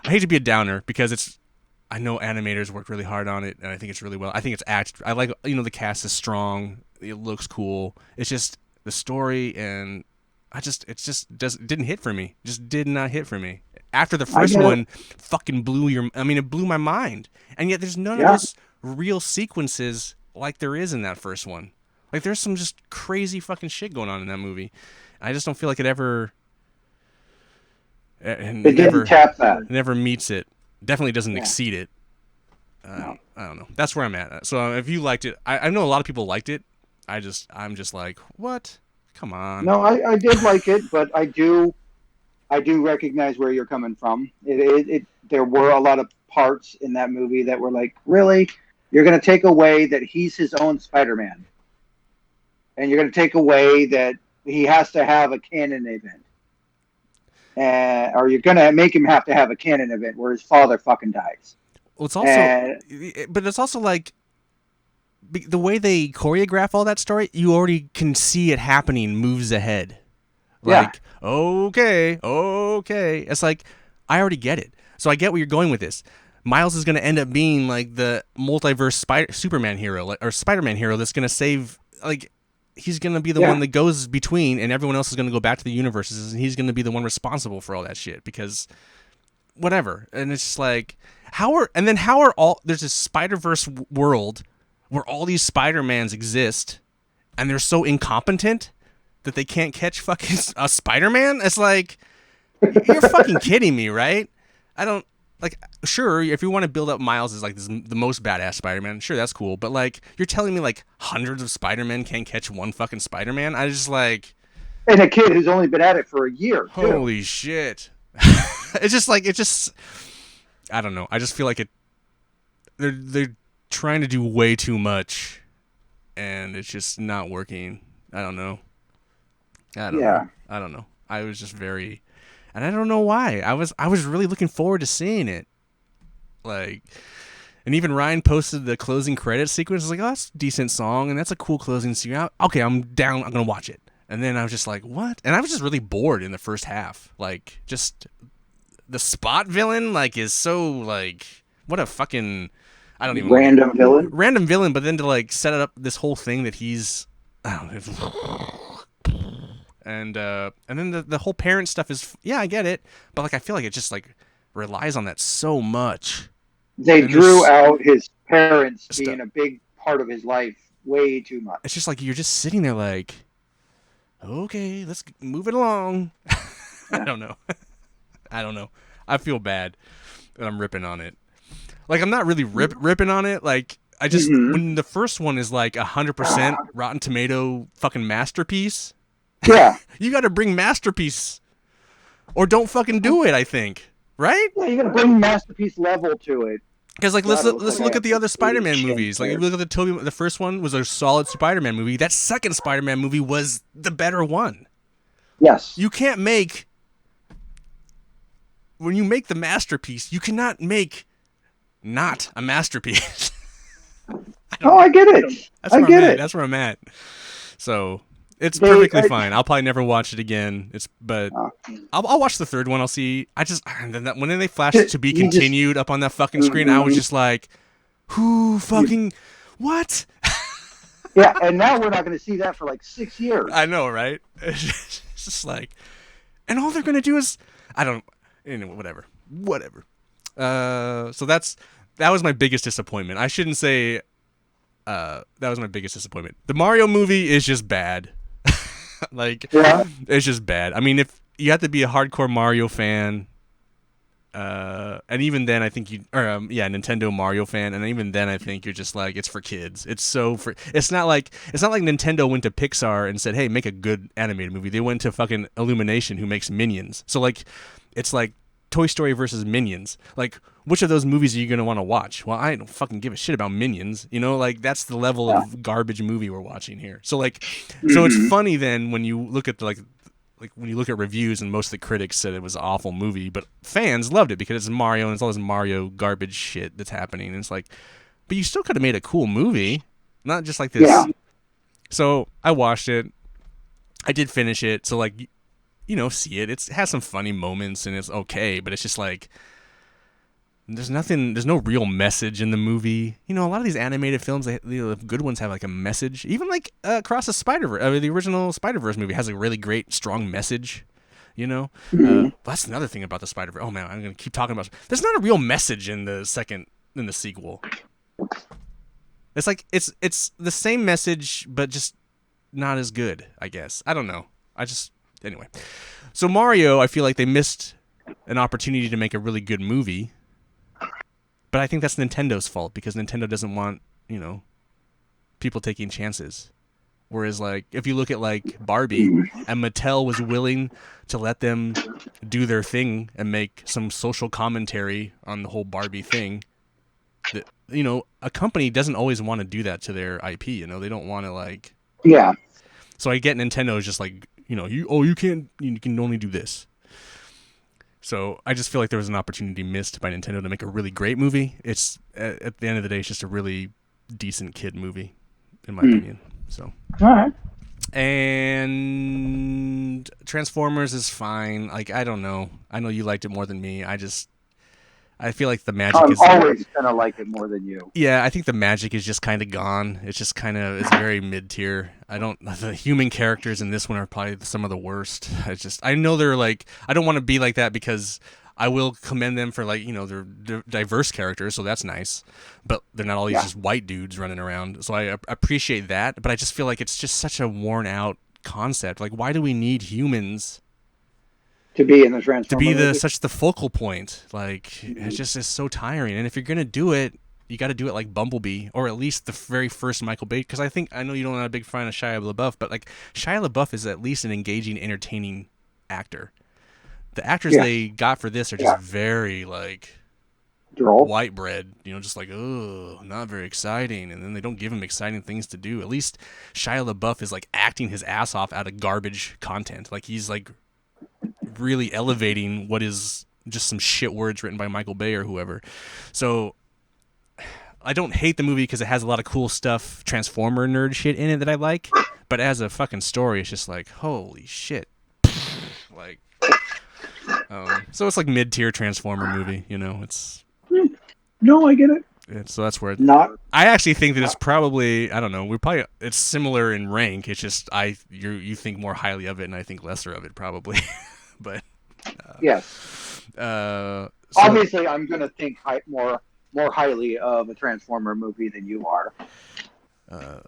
S1: hate to be a downer because it's I know animators worked really hard on it and I think it's really well. I think it's I like the cast is strong. It looks cool. It's just the story and it didn't hit for me. Just did not hit for me. After the first one fucking it blew my mind. And yet there's none of those real sequences like there is in that first one. Like there's some just crazy fucking shit going on in that movie. I just don't feel like it ever
S2: It didn't tap that.
S1: never meets it. Definitely doesn't
S2: Yeah.
S1: exceed it.
S2: No.
S1: I don't know. That's where I'm at. So if you liked it, I know a lot of people liked it. I'm just like, what? Come on.
S2: No, I did like it, but I do recognize where you're coming from. There were a lot of parts in that movie that were like, really, you're going to take away that he's his own Spider-Man, and you're going to take away that he has to have a canon event, or you're going to make him have to have a canon event where his father fucking dies.
S1: Well, it's also, but it's also like the way they choreograph all that story. You already can see it happening moves ahead. Like, okay. It's like I already get it. So I get where you're going with this. Miles is going to end up being like the multiverse Superman hero or Spider-Man hero that's going to save. Like, he's going to be the one that goes between, and everyone else is going to go back to the universes, and he's going to be the one responsible for all that shit because whatever. And it's just like there's this Spider-Verse world where all these Spider-Mans exist, and they're so incompetent that they can't catch fucking a Spider-Man? It's like, you're fucking kidding me, right? I don't, like, sure, if you want to build up Miles as, like, the most badass Spider-Man, sure, that's cool. But, like, you're telling me, like, hundreds of Spider-Men can't catch one fucking Spider-Man? I just, like...
S2: And a kid who's only been at it for a year, too.
S1: Holy shit. It's just, like, I don't know. I just feel like they're trying to do way too much, and it's just not working. I don't know. I don't know. I was just very, and I don't know why. I was really looking forward to seeing it. Like, and even Ryan posted the closing credits sequence. I was like, oh, that's a decent song, and that's a cool closing sequence. Okay, I'm down. I'm gonna watch it. And then I was just like, what? And I was just really bored in the first half. Like, just the Spot villain, like, is so, like, what a fucking, I don't even
S2: random villain.
S1: Random villain, but then to, like, set it up this whole thing that he's, I don't know. And then the whole parent stuff is, yeah, I get it, but like I feel like it just like relies on that so much.
S2: They drew out his parents being a big part of his life way too much.
S1: It's just like you're just sitting there like, okay, let's move it along. I don't know. I feel bad that I'm ripping on it. Like I'm not really ripping on it. Like I just when the first one is like 100% Rotten Tomato fucking masterpiece.
S2: Yeah.
S1: You got to bring masterpiece or don't fucking do it, I think. Right?
S2: Yeah, you got to bring masterpiece level to it.
S1: Because like let's look at the other Spider-Man movies. Like if you look at the first one was a solid Spider-Man movie. That second Spider-Man movie was the better one.
S2: Yes.
S1: You can't when you make the masterpiece, you cannot make not a masterpiece.
S2: I get it.
S1: That's where I'm at. So it's perfectly fine. I'll probably never watch it again. I'll watch the third one. I'll see. When they flashed to be continued up on that fucking screen, I was just like, who fucking what?
S2: Yeah, and now we're not going to see that for like 6 years.
S1: I know, right? It's just like, and all they're going to do is, anyway, whatever. So that was my biggest disappointment. I shouldn't say that was my biggest disappointment. The Mario movie is just bad. Like,
S2: Yeah.
S1: it's just bad. I mean, if you have to be a hardcore Mario fan, and even then, I think Nintendo Mario fan, and even then, I think you're just like, it's for kids. It's not like Nintendo went to Pixar and said, hey, make a good animated movie. They went to fucking Illumination, who makes Minions. So like, it's like Toy Story versus Minions. Like, which of those movies are you gonna want to watch? Well, I don't fucking give a shit about Minions. You know, like that's the level of garbage movie we're watching here. So like, so it's funny then when you look at like when you look at reviews and most of the critics said it was an awful movie, but fans loved it because it's Mario and it's all this Mario garbage shit that's happening. And it's like, but you still could have made a cool movie, not just like this.
S2: Yeah.
S1: So I watched it. I did finish it. So like, see it. It has some funny moments and it's okay, but it's just like, there's no real message in the movie. A lot of these animated films, the good ones have like a message. Even like Across the Spider-Verse, the original Spider-Verse movie has a really great, strong message. That's another thing about the Spider-Verse. Oh man, I'm gonna keep talking about. There's not a real message in the sequel. It's like it's the same message, but just not as good. I guess I don't know. Anyway. So Mario, I feel like they missed an opportunity to make a really good movie. But I think that's Nintendo's fault because Nintendo doesn't want, people taking chances. Whereas, like, if you look at, like, Barbie, and Mattel was willing to let them do their thing and make some social commentary on the whole Barbie thing, that, a company doesn't always want to do that to their IP, They don't want to, like...
S2: Yeah.
S1: So I get Nintendo is just like, you can only do this. So I just feel like there was an opportunity missed by Nintendo to make a really great movie. It's at the end of the day, it's just a really decent kid movie, in my opinion. So,
S2: all right.
S1: And Transformers is fine. Like, I don't know. I know you liked it more than me. I feel like the magic
S2: I'm
S1: is
S2: always gonna like it more than you.
S1: Yeah, I think the magic is just kind of gone. It's just it's very mid tier. The human characters in this one are probably some of the worst. I know they're like, I don't want to be like that because I will commend them for like, they're diverse characters, so that's nice. But they're not all these just white dudes running around. So I appreciate that, but I just feel like it's just such a worn out concept. Like, why do we need humans
S2: to be in the Transformers?
S1: Such the focal point? Like, it's so tiring. And if you're gonna do it, you got to do it like Bumblebee, or at least the very first Michael Bay. Because I know you don't have a big fan of Shia LaBeouf, but like Shia LaBeouf is at least an engaging, entertaining actor. The actors they got for this are just very like white bread, just like, oh, not very exciting. And then they don't give him exciting things to do. At least Shia LaBeouf is like acting his ass off out of garbage content. Like he's like really elevating what is just some shit words written by Michael Bay or whoever. So I don't hate the movie because it has a lot of cool stuff, Transformer nerd shit in it that I like. But as a fucking story, it's just like, holy shit. Like, so it's like mid-tier Transformer movie, It's
S2: No, I get it.
S1: so that's where
S2: Not.
S1: I actually think that it's probably, I don't know, it's similar in rank. It's just you think more highly of it and I think lesser of it probably. But
S2: yes. Obviously, I'm gonna think more highly of a Transformer movie than you are.
S1: And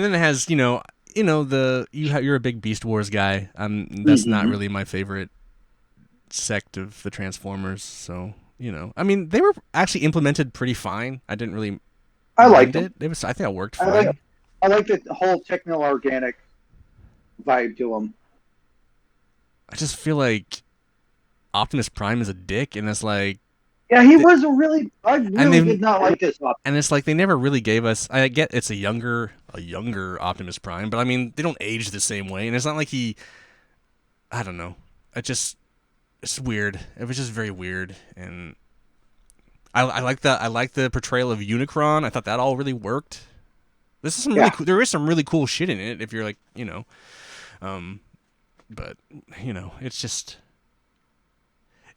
S1: then it has, you're a big Beast Wars guy. That's not really my favorite sect of the Transformers. So, I mean, they were actually implemented pretty fine. I didn't really.
S2: I liked
S1: it. I think it worked fine.
S2: I like the whole techno-organic vibe to them.
S1: I just feel like Optimus Prime is a dick, and it's like.
S2: Yeah, he was I really did not like this Optimus.
S1: And it's like they never really gave us. I get it's a younger Optimus Prime, but I mean they don't age the same way, and it's not like he. I don't know. It's weird. It was just very weird, and I like the portrayal of Unicron. I thought that all really worked. This is really cool. There is some really cool shit in it if you're like but it's just.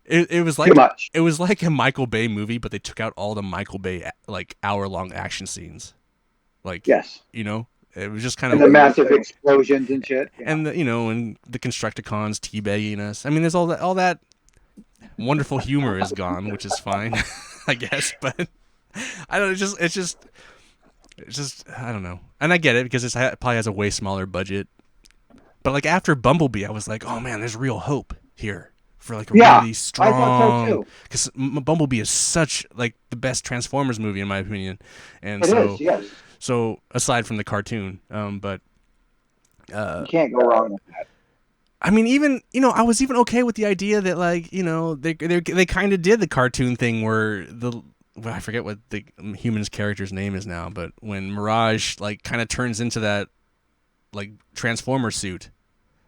S1: It was like it was like a Michael Bay movie, but they took out all the Michael Bay like hour-long action scenes. Like it was just kind of
S2: the massive explosions and shit,
S1: and and the Constructicons teabagging us. I mean, there's all that wonderful humor is gone, which is fine, I guess. But I don't know. It's just It's just I don't know, and I get it because it probably has a way smaller budget. But like after Bumblebee, I was like, oh man, there's real hope here for like a
S2: Yeah,
S1: really
S2: I thought so
S1: strong.
S2: too.
S1: Because Bumblebee is such like the best Transformers movie in my opinion, and
S2: It is, yes.
S1: so aside from the cartoon, but
S2: You can't go wrong with that.
S1: I mean, even I was even okay with the idea that like they kind of did the cartoon thing where well, I forget what the human's character's name is now, but when Mirage like kind of turns into that like Transformer suit,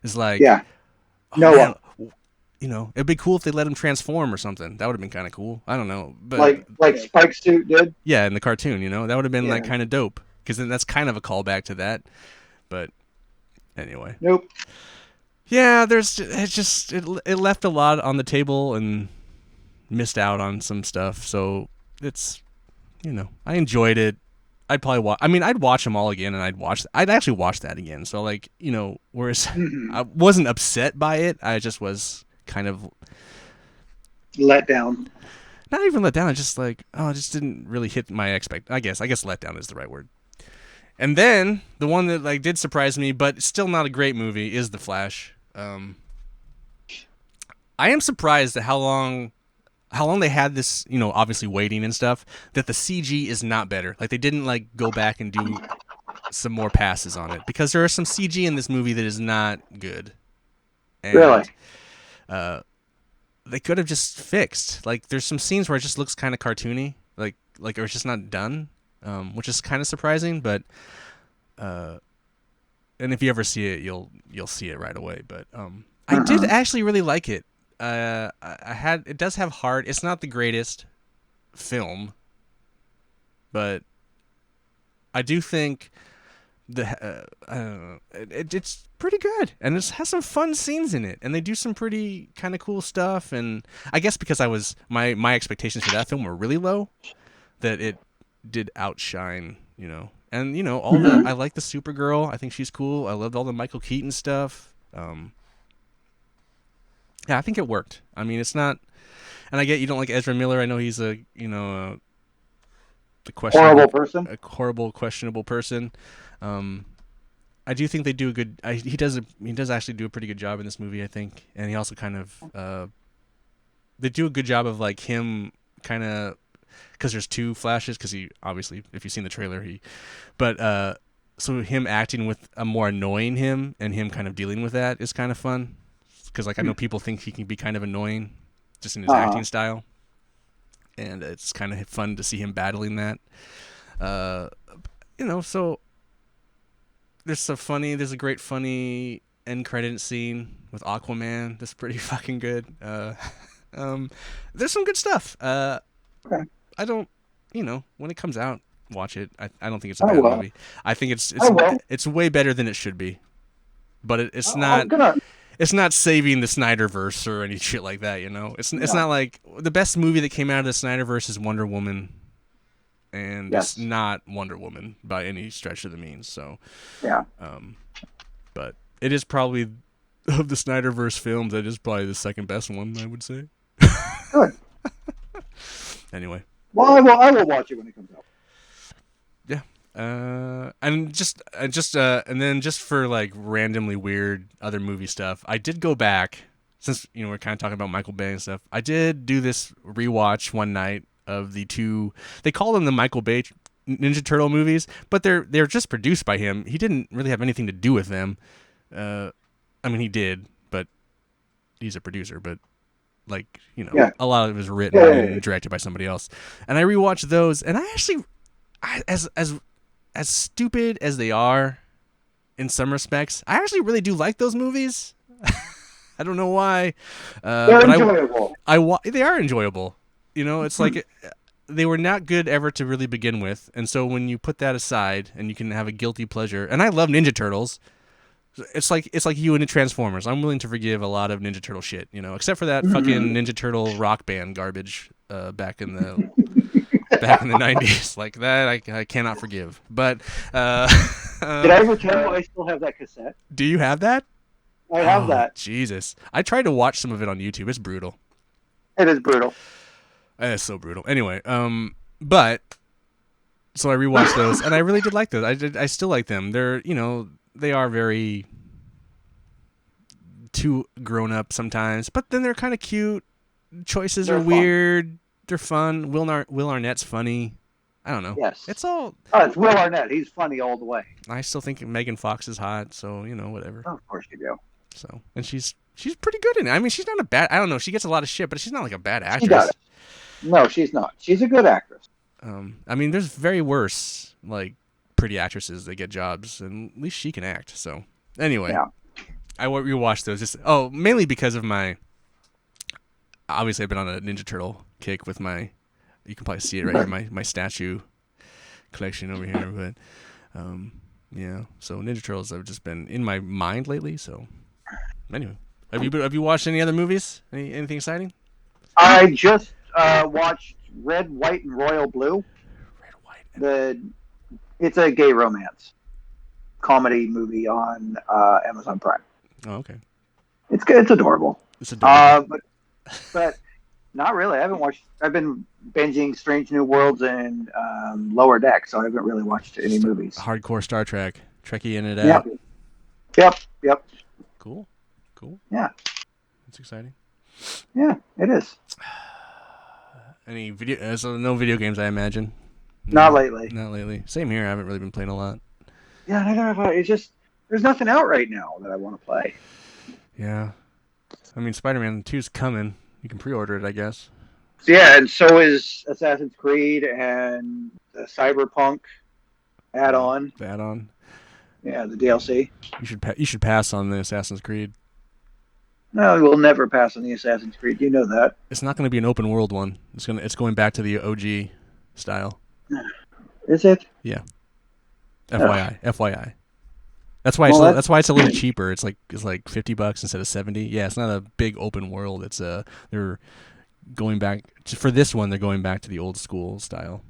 S1: is like,
S2: Yeah.
S1: oh
S2: Noah.
S1: man, it'd be cool if they let him transform or something. That would have been kind of cool. I don't know, but
S2: Like Spike Suit did.
S1: yeah, in the cartoon, that would have been like
S2: Yeah.
S1: kind of dope because then that's kind of a callback to that. But anyway,
S2: Nope.
S1: yeah, it left a lot on the table and missed out on some stuff. So it's I enjoyed it. I'd probably watch. I mean, I'd watch them all again, and I'd actually watch that again. So like whereas
S2: Mhm.
S1: I wasn't upset by it, I just was kind of
S2: Let down.
S1: not even let down. I just like it just didn't really hit my expect. I guess let down is the right word. And then the one that like did surprise me, but still not a great movie, is The Flash. I am surprised at how long they had this, obviously waiting and stuff, that the CG is not better. Like they didn't like go back and do some more passes on it because there is some CG in this movie that is not good. And,
S2: Really?
S1: they could have just fixed. Like there's some scenes where it just looks kind of cartoony, like or it's just not done, which is kind of surprising. But and if you ever see it, you'll see it right away. But I did actually really like it. It does have heart. It's not the greatest film, but I do think it's pretty good, and it has some fun scenes in it, and they do some pretty kind of cool stuff. And I guess because my expectations for that film were really low, that it did outshine, and all the I like the Supergirl. I think she's cool. I loved all the Michael Keaton stuff. Yeah, I think it worked. I mean, it's not, and I get you don't like Ezra Miller. I know he's a
S2: Horrible person.
S1: a horrible, questionable person. I do think they do a good. He does actually do a pretty good job in this movie, I think, and he also kind of they do a good job of like him kind of because there's two Flashes because he obviously if you've seen the trailer so him acting with a more annoying him and him kind of dealing with that is kind of fun because like I know people think he can be kind of annoying just in his acting style. And it's kind of fun to see him battling that. So there's a great funny end credit scene with Aquaman. That's pretty fucking good. There's some good stuff.
S2: Okay.
S1: I don't, when it comes out, watch it. I don't think it's a bad movie. I think it's way better than it should be. But it's not. It's not saving the Snyderverse or any shit like that, It's not like the best movie that came out of the Snyderverse is Wonder Woman, and it's not Wonder Woman by any stretch of the means. So,
S2: yeah.
S1: But it is probably of the Snyderverse films. It is probably the second best one, I would say.
S2: Good.
S1: Anyway.
S2: Well, I will watch it when it comes out.
S1: Yeah. And then just for like randomly weird other movie stuff, I did go back since we're kind of talking about Michael Bay and stuff. I did do this rewatch one night of the two. They call them the Michael Bay Ninja Turtle movies, but they're just produced by him. He didn't really have anything to do with them. I mean, he did, but he's a producer. But like a lot of it was written and directed by somebody else. And I rewatched those, and I actually, as stupid as they are in some respects, I actually really do like those movies. I don't know why.
S2: They're enjoyable.
S1: They are enjoyable. It's like they were not good ever to really begin with. And so when you put that aside and you can have a guilty pleasure, and I love Ninja Turtles. It's like you and the Transformers. I'm willing to forgive a lot of Ninja Turtle shit, except for that fucking Ninja Turtle rock band garbage back in the 90s. Like that I cannot forgive. But
S2: did I ever tell you I still have that cassette?
S1: Do you have that?
S2: I have that.
S1: Jesus. I tried to watch some of it on YouTube. It's brutal.
S2: It is brutal.
S1: It's so brutal. Anyway, but So I rewatched those, and I really did like those. I still like them. They're, they are very too grown up sometimes, but then they're kind of cute. Choices are
S2: They're fun.
S1: weird. They're fun. Will Arnett's funny. I don't know.
S2: Yes.
S1: It's all.
S2: Oh, it's Will Arnett. He's funny all the way.
S1: I still think Megan Fox is hot, so whatever.
S2: Oh, of course you do.
S1: So, and she's pretty good in it. I mean, she's not a bad. I don't know. She gets a lot of shit, but she's not like a bad
S2: She does.
S1: actress.
S2: No, she's not. She's a good actress.
S1: I mean, there's very worse like pretty actresses that get jobs, and at least she can act. So, anyway,
S2: Yeah.
S1: I rewatched those just mainly because of my. Obviously, I've been on a Ninja Turtle kick with my. You can probably see it right here, my statue collection over here, but yeah. So Ninja Turtles have just been in my mind lately. So anyway, have you watched any other movies? Anything exciting?
S2: I just watched Red, White, and Royal Blue.
S1: Red, White.
S2: It's a gay romance comedy movie on Amazon Prime.
S1: Oh, okay.
S2: It's good. It's adorable.
S1: It's adorable.
S2: But not really. I've been binging Strange New Worlds and Lower Deck, so I haven't really watched any movies.
S1: Hardcore Star Trek, Trekkie in it out.
S2: Yep.
S1: Cool.
S2: Yeah.
S1: That's exciting.
S2: Yeah, it is.
S1: Any video? So no video games, I imagine.
S2: Not lately.
S1: Not lately. Same here. I haven't really been playing a lot.
S2: Yeah, I don't know. It's just there's nothing out right now that I want to play.
S1: Yeah. I mean, Spider-Man 2's coming. You can pre-order it, I guess.
S2: Yeah, and so is Assassin's Creed and the Cyberpunk add-on.
S1: The add-on.
S2: Yeah, the DLC.
S1: You should pass on the Assassin's Creed.
S2: No, we'll never pass on the Assassin's Creed. You know that.
S1: It's not going to be an open world one. It's going back to the OG style.
S2: Is it?
S1: Yeah. FYI. That's why that's why it's a little cheaper. It's like $50 instead of $70. Yeah, it's not a big open world. It's they're going back for this one. They're going back to the old school style.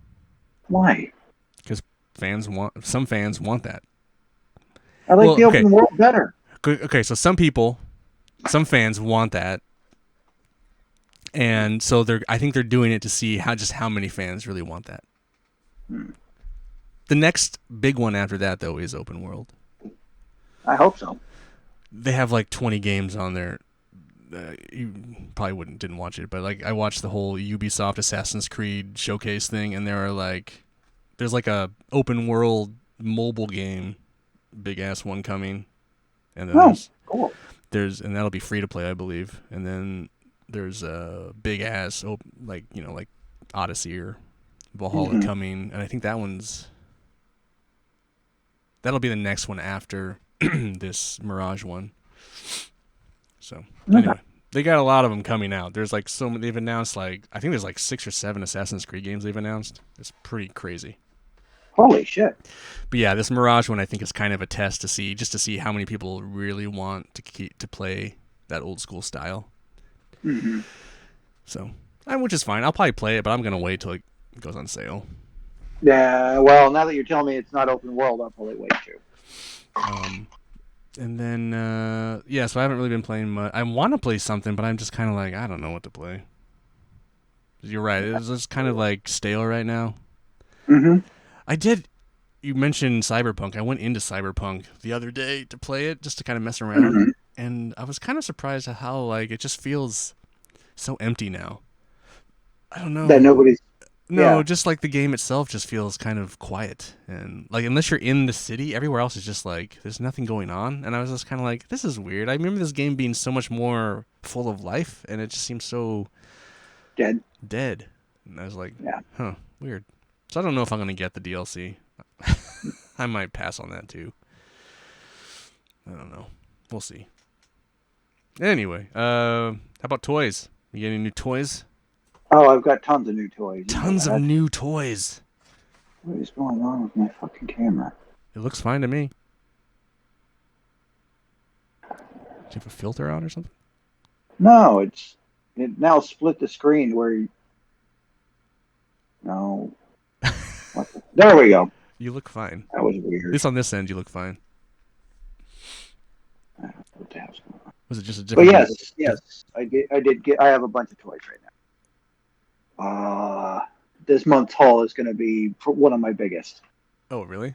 S2: Why?
S1: Because some fans want that.
S2: I like the open world better.
S1: Okay, so some fans want that, and so I think they're doing it to see how many fans really want that. The next big one after that, though, is open world.
S2: I hope so.
S1: They have like 20 games on there. You probably didn't watch it, but like I watched the whole Ubisoft Assassin's Creed showcase thing, and there's like a open world mobile game, big ass one coming, and then
S2: cool.
S1: And that'll be free to play, I believe, and then there's a big ass like Odyssey or Valhalla coming, and I think that'll be the next one after this Mirage one. So anyway, they got a lot of them coming out. There's like they've announced I think there's like 6 or 7 Assassin's Creed games they've announced. It's pretty crazy.
S2: Holy shit.
S1: But yeah, this Mirage one I think is kind of a test to see how many people really want to play that old school style.
S2: Mm-hmm.
S1: So, which is fine. I'll probably play it, but I'm gonna wait till it goes on sale.
S2: Yeah, well, now that you're telling me it's not open world, I'll probably wait too.
S1: And then so I haven't really been playing much. I want to play something, but I'm just kind of like I don't know what to play. You're right. It's just kind of like stale right now.
S2: Mm-hmm.
S1: You mentioned Cyberpunk. I went into Cyberpunk the other day to play it, just to kind of mess around, and I was kind of surprised at how it just feels so empty now. I don't know.
S2: That nobody's.
S1: No,
S2: Yeah.
S1: just like the game itself just feels kind of quiet, and like unless you're in the city, everywhere else is just like there's nothing going on. And I was just kind of like, this is weird. I remember this game being so much more full of life, and it just seems so
S2: Dead.
S1: And I was like,
S2: Yeah.
S1: huh, weird. So I don't know if I'm gonna get the DLC. I might pass on that too. I don't know. We'll see. Anyway, how about toys? You get any new toys?
S2: Oh, I've got tons of new toys.
S1: Tons of new toys.
S2: What is going on with my fucking camera?
S1: It looks fine to me. Do you have a filter on or something?
S2: No, it now split the screen where. No. There we go.
S1: You look fine.
S2: That was
S1: At
S2: weird.
S1: least on this end, you look fine.
S2: I don't know what the hell's going on.
S1: Was it just a
S2: But
S1: different?
S2: yes, I have a bunch of toys right now. this month's haul is going to be one of my biggest.
S1: Oh, really?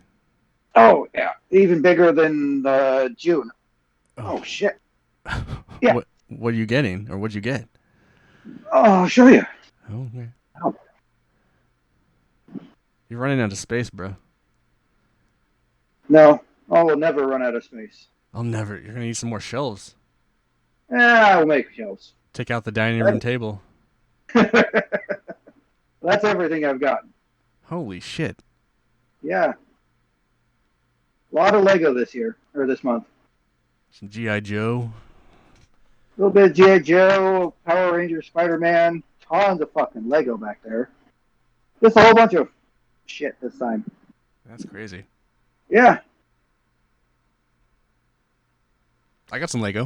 S2: Oh yeah, even bigger than June. Oh shit. Yeah.
S1: What are you getting, or what'd you get?
S2: Oh, I'll show you.
S1: Oh, okay.
S2: Oh.
S1: You're running out of space, bro.
S2: No, I will never run out of space.
S1: I'll never. You're gonna need some more shelves.
S2: I'll make shelves.
S1: Take out the dining room table.
S2: That's everything I've got.
S1: Holy shit.
S2: Yeah. A lot of Lego this year, or this month.
S1: Some G.I. Joe.
S2: A little bit of G.I. Joe, Power Ranger, Spider-Man, tons of fucking Lego back there. Just a whole bunch of shit this time.
S1: That's crazy.
S2: Yeah.
S1: I got some Lego.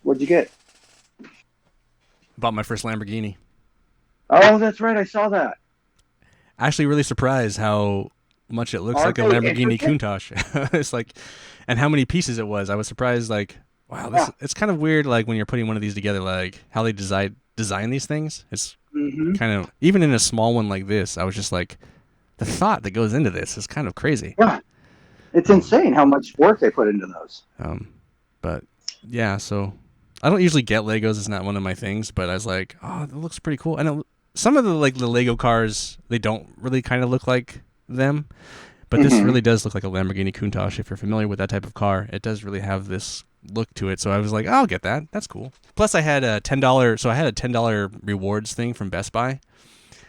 S2: What'd you get?
S1: Bought my first Lamborghini.
S2: Oh, that's right. I saw that.
S1: Actually, really surprised how much it looks like a Lamborghini Countach. It's like, and how many pieces it was. I was surprised. Like, wow, it's kind of weird. Like when you're putting one of these together, like how they design these things. It's kind of, even in a small one like this, I was just like, the thought that goes into this is kind of crazy.
S2: Yeah, it's insane how much work they put into those.
S1: But yeah, so I don't usually get Legos. It's not one of my things. But I was like, oh, that looks pretty cool. And some of the Lego cars, they don't really kind of look like them. But this really does look like a Lamborghini Countach. If you're familiar with that type of car, it does really have this look to it. So I was like, I'll get that. That's cool. Plus, I had a $10. So I had a $10 rewards thing from Best Buy.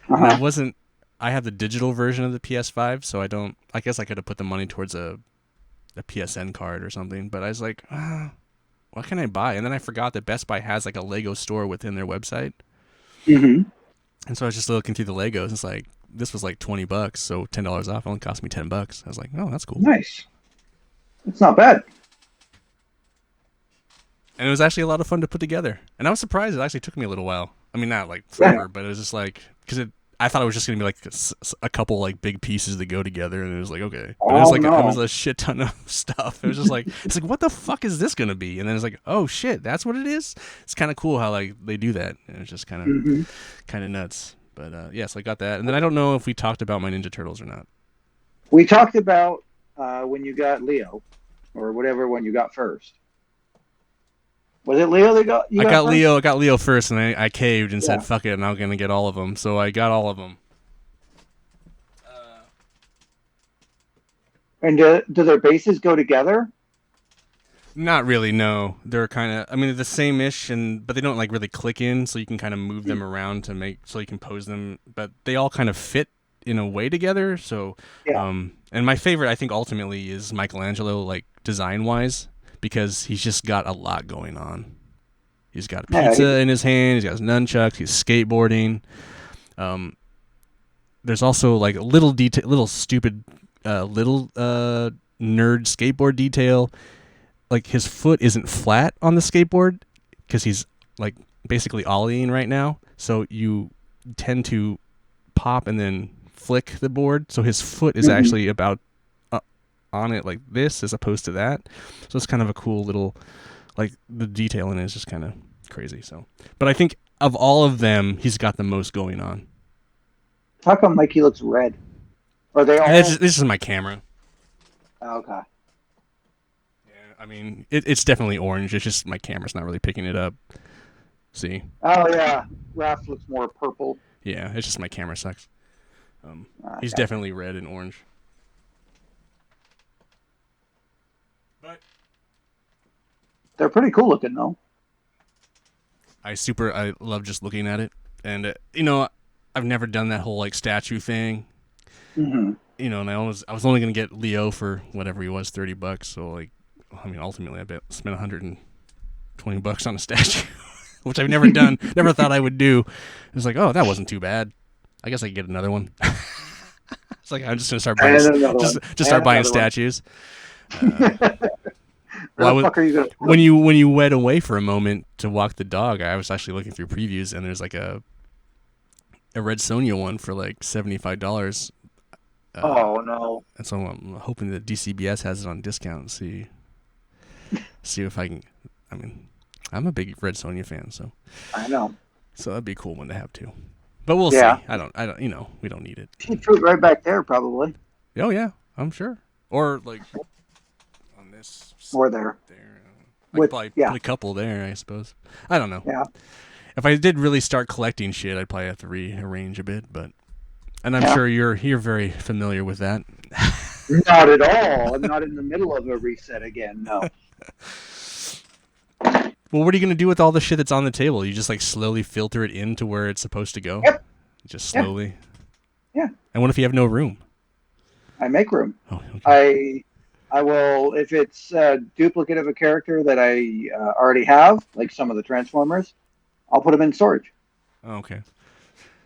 S1: And I have the digital version of the PS5, so I guess I could have put the money towards a PSN card or something. But I was like, what can I buy? And then I forgot that Best Buy has like a Lego store within their website. And so I was just looking through the Legos. It's like, this was like $20, so $10 off only cost me $10. I was like, oh, that's cool.
S2: Nice. It's not bad.
S1: And it was actually a lot of fun to put together. And I was surprised it actually took me a little while. I mean, not like forever, but it was just like, because I thought it was just going to be like a couple like big pieces that go together, and it was like, okay. But it was a shit ton of stuff. It was just like, it's like, what the fuck is this going to be? And then it's like, oh shit, that's what it is? It's kind of cool how like they do that. And it's just kind of nuts. But yeah, so I got that. And then I don't know if we talked about my Ninja Turtles or not.
S2: We talked about when you got Leo, or whatever one you got first. Was it Leo that got? I
S1: got Leo first, and I caved and said, "Fuck it, and I'm gonna get all of them." So I got all of them.
S2: And do their bases go together?
S1: Not really. No, they're kind of. I mean, they're the same-ish, but they don't like really click in. So you can kind of move them around so you can pose them. But they all kind of fit in a way together. So, and my favorite, I think, ultimately is Michelangelo, like design-wise. Because he's just got a lot going on. He's got a pizza in his hand. He's got his nunchucks. He's skateboarding. There's also like a little stupid, nerd skateboard detail. Like his foot isn't flat on the skateboard because he's like basically ollieing right now. So you tend to pop and then flick the board. So his foot is actually about on it like this as opposed to that. So it's kind of a cool little, like the detail in it is just kind of crazy. So, but I think of all of them, he's got the most going on.
S2: How come Mikey looks red? Are they all?
S1: This is my camera.
S2: Oh, okay.
S1: Yeah, I mean it's definitely orange. It's just my camera's not really picking it up. See?
S2: Oh yeah, Raph looks more purple.
S1: Yeah, it's just my camera sucks. He's definitely red and orange. But
S2: they're pretty cool looking, though.
S1: I love just looking at it, and I've never done that whole like statue thing. And I was only gonna get Leo for whatever he was, $30. So like, I mean, ultimately, I spent $120 on a statue, which I've never done, never thought I would do. It was like, oh, that wasn't too bad. I guess I could get another one. It's like I'm just gonna start buying start buying statues. When you went away for a moment to walk the dog, I was actually looking through previews, and there's like a Red Sonja one for like $75.
S2: Oh no!
S1: And so I'm hoping that DCBS has it on discount. See if I can. I mean, I'm a big Red Sonja fan, so
S2: I know.
S1: So that'd be a cool one to have too. But we'll
S2: Yeah.
S1: see. I don't. We don't need it.
S2: She'd fruit right back there, probably.
S1: Oh yeah, I'm sure. Or like on this
S2: Or there.
S1: there. I could
S2: With
S1: probably
S2: yeah.
S1: put a couple there, I suppose. I don't know.
S2: Yeah.
S1: If I did really start collecting shit, I'd probably have to rearrange a bit, and I'm
S2: Yeah.
S1: sure you're very familiar with that.
S2: Not at all. I'm not in the middle of a reset again. No.
S1: Well, what are you gonna do with all the shit that's on the table? You just like slowly filter it into where it's supposed to go.
S2: Yep.
S1: Just slowly.
S2: Yeah.
S1: And what if you have no room?
S2: I make room.
S1: Oh, okay.
S2: I will, if it's a duplicate of a character that I already have, like some of the Transformers, I'll put them in storage.
S1: Oh, okay.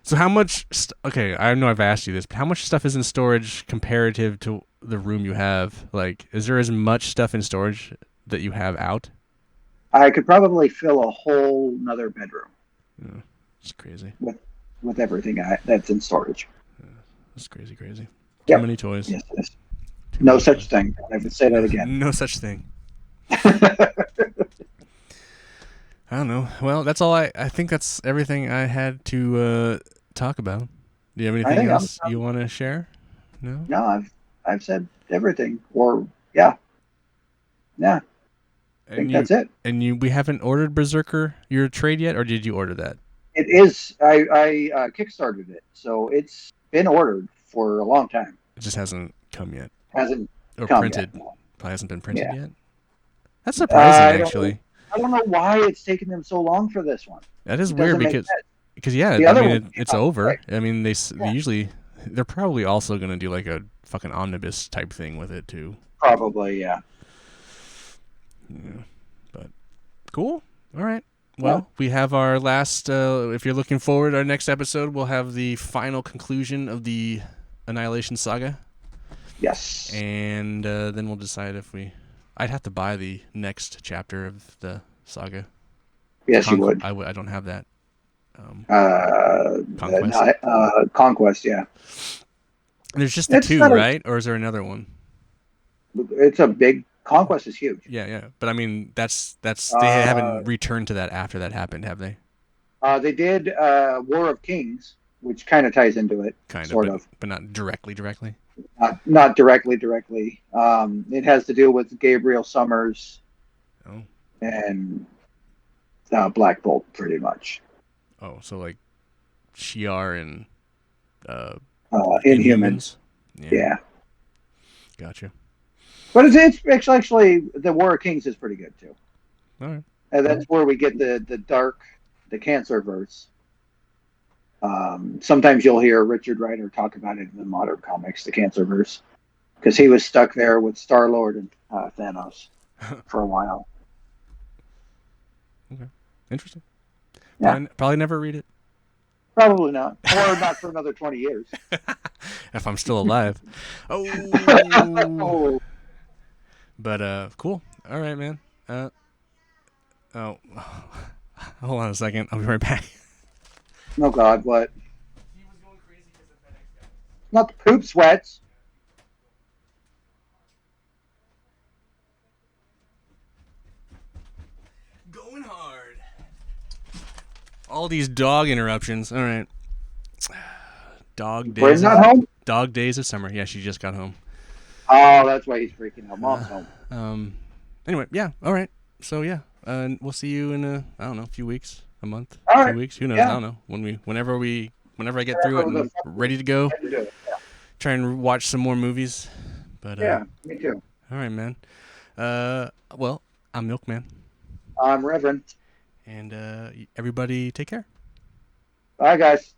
S1: So how much? Okay, I know I've asked you this, but how much stuff is in storage comparative to the room you have? Like, is there as much stuff in storage that you have out?
S2: I could probably fill a whole another bedroom.
S1: Yeah, it's crazy.
S2: With everything that's in storage.
S1: Yeah, it's crazy. Too
S2: Yep.
S1: many toys.
S2: Yes, it is. No such thing. I would say that again.
S1: No such thing. I don't know. Well, that's all I think that's everything I had to talk about. Do you have anything else you want to share? No?
S2: No, I've said everything. Or yeah. I think that's it.
S1: And we haven't ordered Berserker your trade yet, or did you order that?
S2: It is. I kickstarted it, so it's been ordered for a long time.
S1: It just hasn't come yet.
S2: Hasn't
S1: or
S2: come
S1: printed.
S2: Yet, no.
S1: Probably hasn't been printed yet. That's surprising, actually.
S2: I don't know why it's taking them so long for this one.
S1: That is weird because it's over. Right. I mean, they usually they're probably also going to do like a fucking omnibus type thing with it too.
S2: Probably, yeah.
S1: Yeah, but cool. All right. Well, we have our last. If you're looking forward, our next episode, we'll have the final conclusion of the Annihilation Saga.
S2: Yes.
S1: And then we'll decide if I'd have to buy the next chapter of the saga.
S2: Yes, you would.
S1: I don't have that.
S2: Conquest. Conquest, yeah.
S1: There's just the two, right? Or is there another one?
S2: It's a big. Conquest is huge.
S1: Yeah. But I mean, that's they haven't returned to that after that happened, have they?
S2: They did War of Kings, which kind of ties into it. Sort of.
S1: But not directly.
S2: Not directly. It has to do with Gabriel Summers and Black Bolt, pretty much.
S1: Oh, so like Shi'ar and
S2: Inhumans. Yeah.
S1: Gotcha.
S2: But it's actually the War of Kings is pretty good too.
S1: All right.
S2: And that's where we get the Cancer verse. Sometimes you'll hear Richard Rider talk about it in the modern comics, the Cancer verse, because he was stuck there with Star-Lord and Thanos for a while.
S1: Okay, interesting.
S2: Yeah.
S1: Probably never read it.
S2: Probably not, or not for another 20 years.
S1: If I'm still alive. Oh. But cool. All right, man. Hold on a second. I'll be right back.
S2: Oh God, what? He was going crazy because of FedEx guy. Not the poop sweats.
S1: Going hard. All these dog interruptions. All right. Dog days.
S2: Where's not home?
S1: Dog days of summer. Yeah, she just got home.
S2: Oh, that's why he's freaking out. Mom's home.
S1: Anyway, yeah. All right. So yeah, we'll see you in a few weeks, a month,
S2: all
S1: 2
S2: right.
S1: weeks. Who knows?
S2: Yeah.
S1: I don't know. Whenever I get through it and ready to go, try and watch some more movies. But
S2: yeah, me too.
S1: All right, man. Well, I'm MilkMan.
S2: I'm Revren.
S1: And everybody, take care.
S2: Bye, guys.